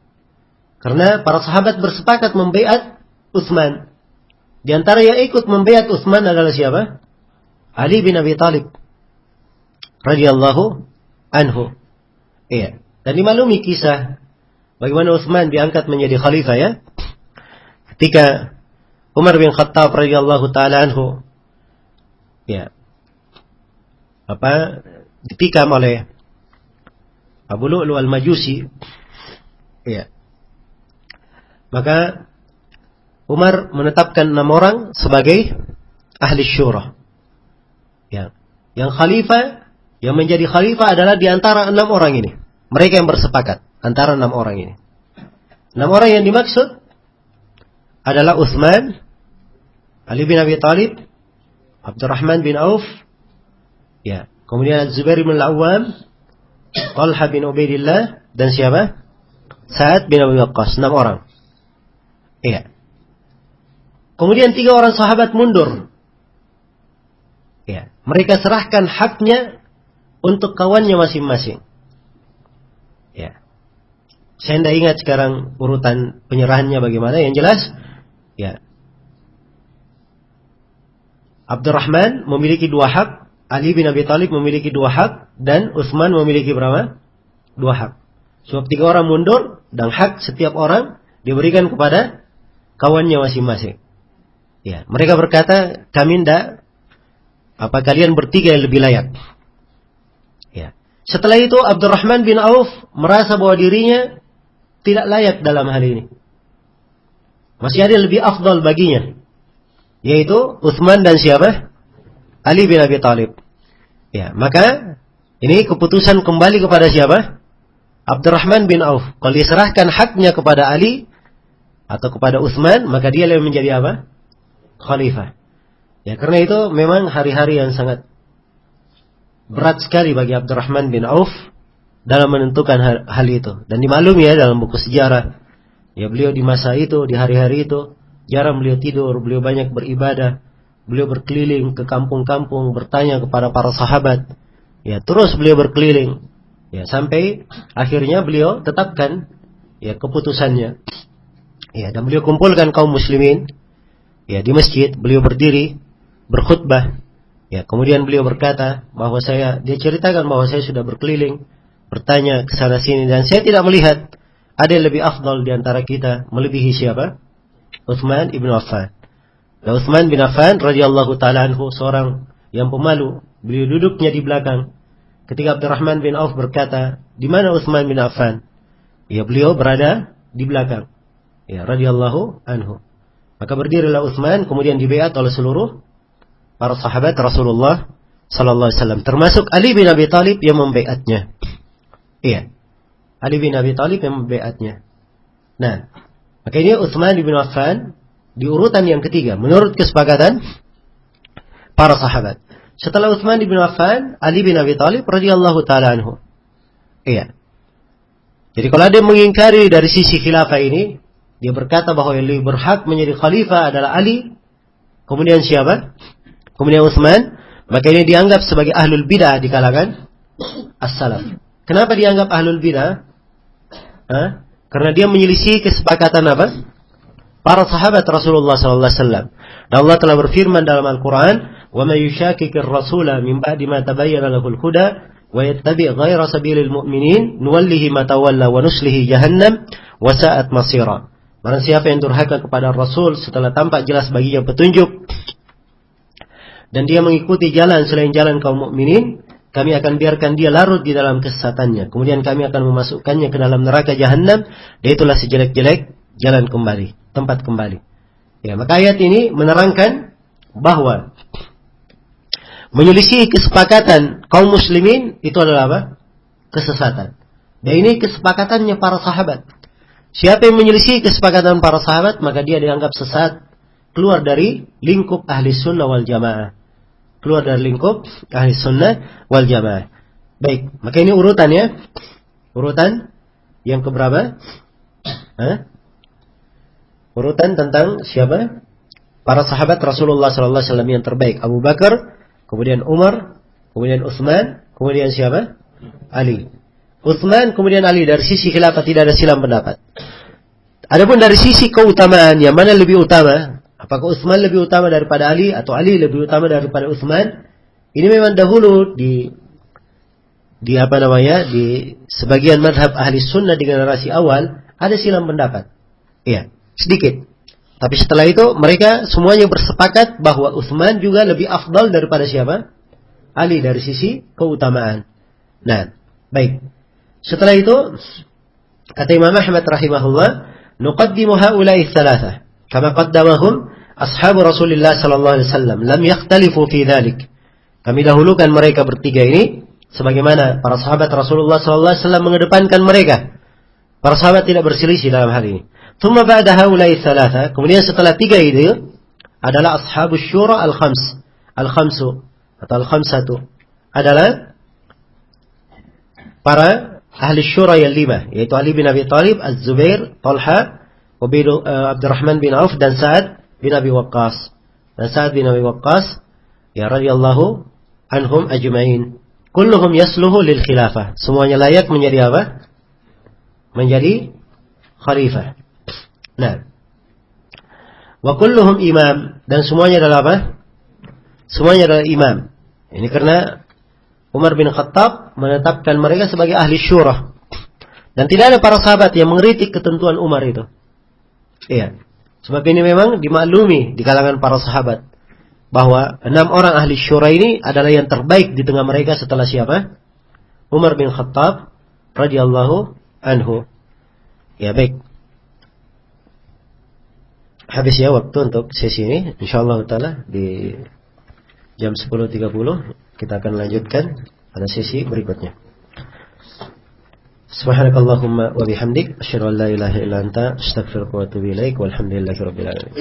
Karena para sahabat bersepakat membaiat Utsman. Di antara yang ikut membaiat Utsman adalah siapa? Ali bin Abi Thalib radhiyallahu anhu. Iya. Dan dimaklumi kisah bagaimana Utsman diangkat menjadi khalifah ya. Ketika Umar bin Khattab radhiyallahu taala anhu ditikam oleh Abu Lu'lu' al-Majusi, maka Umar menetapkan 6 orang sebagai ahli syura. Yang khalifah, yang menjadi khalifah adalah di antara 6 orang ini. Mereka yang bersepakat antara 6 orang ini. 6 orang yang dimaksud adalah Utsman, Ali bin Abi Thalib, Abdurrahman bin Auf, kemudian Zubair bin Al-Awwam, Talha bin Ubaidillah, dan siapa? Sa'ad bin Abi Waqqas. 6 orang. Kemudian 3 orang sahabat mundur. Mereka serahkan haknya untuk kawannya masing-masing. Saya tidak ingat sekarang urutan penyerahannya bagaimana. Yang jelas, Abdurrahman memiliki 2 hak, Ali bin Abi Thalib memiliki 2 hak, dan Utsman memiliki berapa? 2 hak. Sebab 3 orang mundur, dan hak setiap orang diberikan kepada kawannya masing-masing. Mereka berkata, kami tidak, kalian bertiga yang lebih layak. Setelah itu Abdurrahman bin Auf merasa bahwa dirinya tidak layak dalam hal ini. Masih ada yang lebih afdal baginya, yaitu Utsman dan siapa? Ali bin Abi Thalib. Maka ini keputusan kembali kepada siapa? Abdurrahman bin Auf. Kalau diserahkan haknya kepada Ali atau kepada Utsman, maka dia yang menjadi apa? Khalifah. Karena itu memang hari-hari yang sangat berat sekali bagi Abdurrahman bin Auf dalam menentukan hal itu. Dan dimaklumi dalam buku sejarah, beliau di masa itu, di hari-hari itu, jarang beliau tidur, beliau banyak beribadah, beliau berkeliling ke kampung-kampung, bertanya kepada para sahabat. Terus beliau berkeliling, sampai akhirnya beliau tetapkan keputusannya. Dan beliau kumpulkan kaum muslimin di masjid, beliau berdiri berkhutbah. Kemudian beliau berkata bahwa dia ceritakan bahwa saya sudah berkeliling, bertanya ke sana sini, dan saya tidak melihat ada yang lebih afdal di antara kita melebihi siapa? Utsman ibn Affan. Dan Utsman bin Affan radhiyallahu taala anhu seorang yang pemalu, beliau duduknya di belakang. Ketika Abdurrahman bin Auf berkata, "Di mana Utsman bin Affan?" Beliau berada di belakang. Radhiyallahu anhu. Maka berdirilah Utsman, kemudian dibaiat oleh seluruh para sahabat Rasulullah sallallahu alaihi wasallam, termasuk Ali bin Abi Thalib yang membaiatnya. Ali bin Abi Thalib yang membaiatnya. Nah, maka ini Utsman bin Affan di urutan yang ketiga menurut kesepakatan para sahabat. Setelah Utsman bin Affan, Ali bin Abi Thalib radhiyallahu taala anhu. Jadi kalau ada yang mengingkari dari sisi khilafah ini, dia berkata bahwa yang lebih berhak menjadi khalifah adalah Ali, kemudian siapa? Kemudian Utsman, maka ini dianggap sebagai ahlul bidah di kalangan as-salaf. Kenapa dianggap ahlul bidah? Karena dia menyelisih kesepakatan apa? Para sahabat Rasulullah sallallahu alaihi wasallam. Dan Allah telah berfirman dalam Al-Qur'an, "Wa may yushaqiqir rasula min ba'di ma tabayyana lahul huda wa yattabi' ghayra sabilil mu'minin nuwallihi ma tawalla wa nuslihi jahannam wa sa'at masira." Barang siapa yang durhaka kepada Rasul setelah tampak jelas baginya petunjuk, dan dia mengikuti jalan selain jalan kaum mukminin, kami akan biarkan dia larut di dalam kesesatannya. Kemudian kami akan memasukkannya ke dalam neraka jahanam, dan itulah sejelek-jelek jalan kembali, tempat kembali. Maka ayat ini menerangkan bahwa menyelisih kesepakatan kaum muslimin itu adalah apa? Kesesatan. Dan ini kesepakatannya para sahabat. Siapa yang menyelisih kesepakatan para sahabat, maka dia dianggap sesat, keluar dari lingkup ahli sunnah wal jamaah. Keluar dari lingkup ahli sunnah wal jamaah. Baik, maka ini urutannya. Urutan yang keberapa? Urutan tentang siapa? Para sahabat Rasulullah sallallahu alaihi wasallam yang terbaik. Abu Bakar, kemudian Umar, kemudian Utsman, kemudian siapa? Ali. Utsman kemudian Ali, dari sisi khilafah tidak ada silang pendapat. Adapun dari sisi keutamaan, yang mana lebih utama? Apakah Utsman lebih utama daripada Ali atau Ali lebih utama daripada Utsman? Ini memang dahulu di sebagian madhab ahli sunnah di generasi awal ada silang pendapat. Iya, sedikit. Tapi setelah itu mereka semuanya bersepakat bahwa Utsman juga lebih afdal daripada siapa? Ali dari sisi keutamaan. Nah, baik. Setelah itu kata Imam Ahmad rahimahullah, nuqaddimu haula'i tsalatsa kama qaddamahum ashabu Rasulillah sallallahu alaihi wasallam, lam yakhtalifu fi dzalik. Kami dahulukan mereka bertiga ini sebagaimana para sahabat Rasulullah sallallahu alaihi wasallam mengedepankan mereka. Para sahabat tidak berselisih dalam hal ini. Tsumma ba'da haula'i tsalatsa, kemudian setelah tiga itu adalah ashabus syura al-khams. Al-khamsu atau al-khamsatu adalah para ahli syura yang lima, yaitu Ali bin Abi Thalib, Az-Zubair, Talha, Abdurrahman bin Auf dan Sa'ad bin Abi Waqqas. Dan Sa'ad bin Abi Waqqas ya radhiyallahu anhum ajma'in. Kulluhum yasluhu lil khilafah. Semuanya layak menjadi apa? Menjadi khalifah. Nah. Wa kulluhum imam, dan semuanya adalah apa? Semuanya adalah imam. Ini karena Umar bin Khattab menetapkan mereka sebagai ahli syura. Dan tidak ada para sahabat yang mengkritik ketentuan Umar itu. Iya. Sebab ini memang dimaklumi di kalangan para sahabat bahwa 6 orang ahli syura ini adalah yang terbaik di tengah mereka setelah siapa? Umar bin Khattab radhiyallahu anhu. Ya, baik. Habis ya waktu untuk sesi ini. Insyaallah taala di jam 10.30 kita akan lanjutkan pada sesi berikutnya. Subhanakallahumma wa bihamdik asyhadu an la ilaha illa anta astaghfiruka wa atubu ilaik walhamdulillahi rabbil alamin.